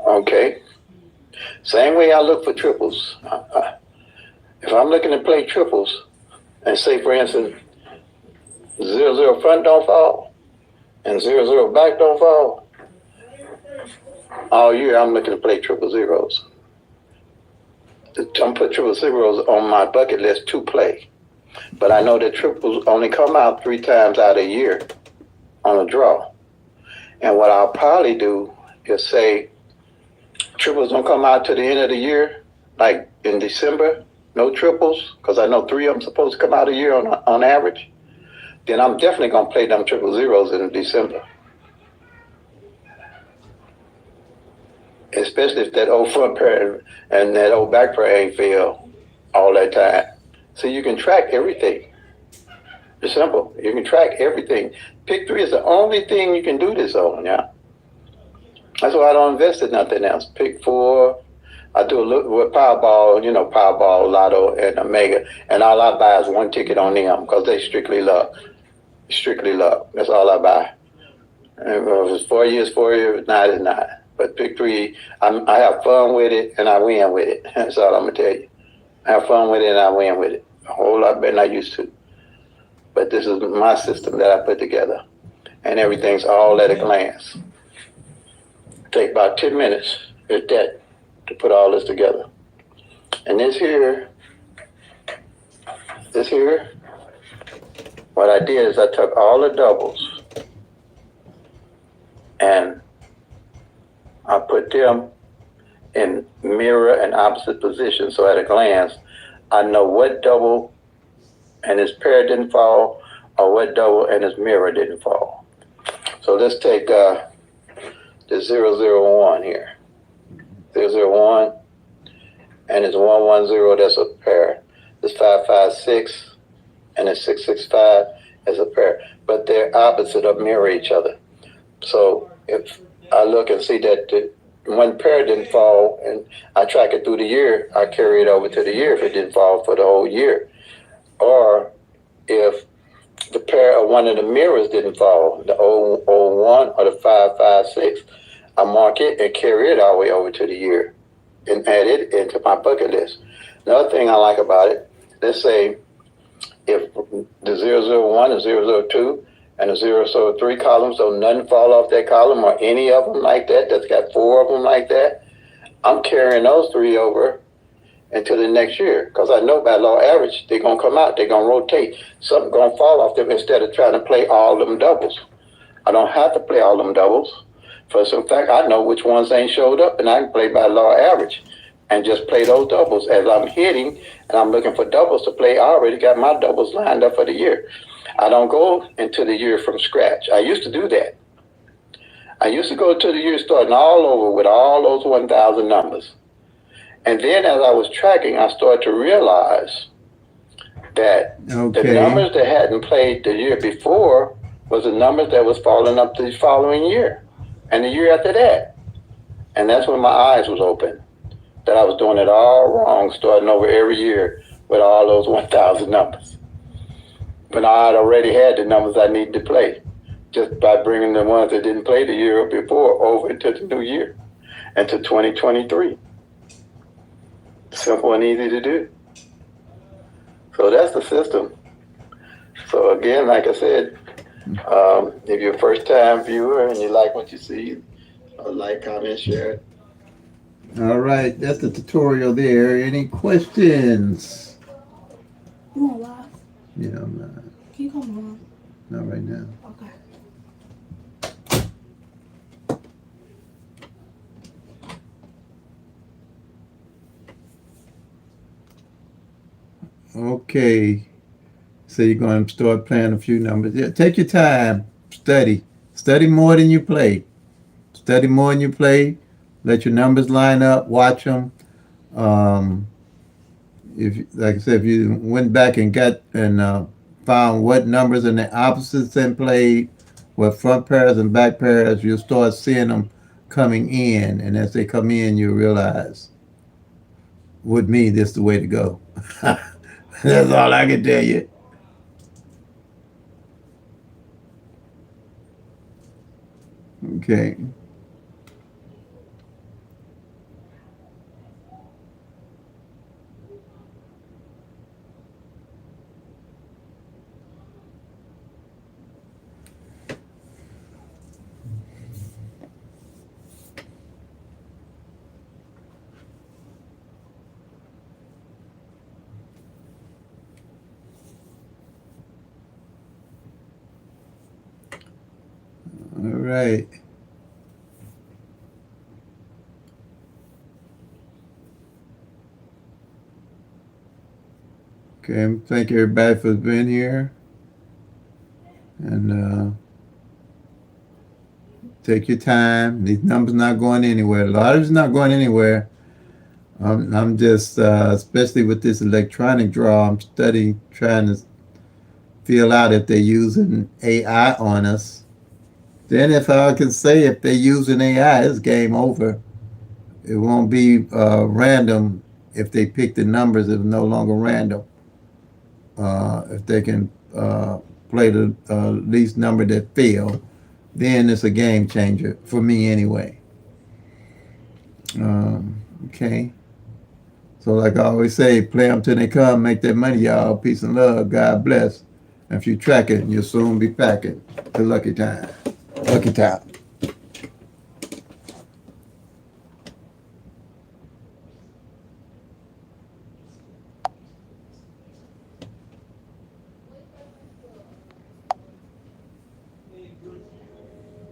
S3: Okay. Same way I look for triples. If I'm looking to play triples, and say for instance, 00 front don't fall, and 00 back don't fall, all year I'm looking to play triple zeros. I'm put triple zeros on my bucket list to play. But I know that triples only come out 3 times out of a year on a draw. And what I'll probably do is say, triples don't come out to the end of the year, like in December, no triples, because I know 3 of them supposed to come out a year on average. Then I'm definitely going to play them triple zeros in December. Especially if that old front pair and that old back pair ain't failed all that time. So you can track everything. It's simple. You can track everything. PICK-3 is the only thing you can do this on, yeah. That's why I don't invest in nothing else. PICK-4, I do a little with Powerball, Powerball, Lotto, and Omega, and all I buy is 1 ticket on them because they strictly luck. Strictly luck. That's all I buy. And if it's 4 years, 4 years, not is not. But PICK-3, I have fun with it and I win with it. That's all I'm gonna tell you. I have fun with it and I win with it. A whole lot better than I used to. But this is my system that I put together, and everything's all at a glance. Take about 10 minutes, if that, to put all this together. And this here, what I did is I took all the doubles and I put them in mirror and opposite positions. So at a glance, I know what double and its pair didn't fall, or what double and its mirror didn't fall. So let's take the 001 here. 001, and it's 110, that's a pair. This 556 and it's 665 is a pair, but they're opposite or mirror each other. So if I look and see that one pair didn't fall, and I track it through the year, I carry it over to the year if it didn't fall for the whole year. Or if the pair of one of the mirrors didn't fall, the 001 or the 556, I mark it and carry it all the way over to the year and add it into my bucket list. Another thing I like about it, let's say if the 001 and 002 and the 003 columns, so nothing fall off that column or any of them like that, that's got four of them like that, I'm carrying those three over into the next year because I know by law average they're going to come out, they're going to rotate. Something going to fall off them instead of trying to play all them doubles. I don't have to play all them doubles. For some fact, I know which ones ain't showed up, and I can play by law average and just play those doubles as I'm hitting and I'm looking for doubles to play. I already got my doubles lined up for the year. I don't go into the year from scratch. I used to do that. I used to go to the year starting all over with all those 1,000 numbers. And then as I was tracking, I started to realize that the numbers that hadn't played the year before was the numbers that was falling up the following year and the year after that. And that's when my eyes was open, that I was doing it all wrong, starting over every year with all those 1,000 numbers. But I had already had the numbers I needed to play just by bringing the ones that didn't play the year before over into the new year, into 2023. Simple and easy to do. So that's the system. So again, like I said, if you're a first-time viewer and you like what you see, like, comment, share it.
S1: All right, that's the tutorial there. Any questions?
S2: You on live?
S1: Yeah, I'm not.
S2: Can you come on?
S1: Not right now.
S2: Okay.
S1: Okay. So you're going to start playing a few numbers. Yeah, take your time. Study. Study more than you play. Study more than you play. Let your numbers line up. Watch them. If, like I said, if you went back and got and found what numbers and the opposites and played, what front pairs and back pairs, you'll start seeing them coming in. And as they come in, you realize, with me, this is the way to go. That's all I can tell you. Okay. All right. Okay, thank everybody for being here. And take your time. These numbers not going anywhere. A lot of it's not going anywhere. I'm just, especially with this electronic draw, I'm studying, trying to feel out if they're using AI on us. Then if I can say if they're using AI, it's game over. It won't be random if they pick the numbers. It's no longer random. If they can play the least number that fail, then it's a game changer for me anyway. Okay. So like I always say, play them till they come, make that money, y'all. Peace and love. God bless. And if you track it, you'll soon be packing. Good lucky time. Lucky time.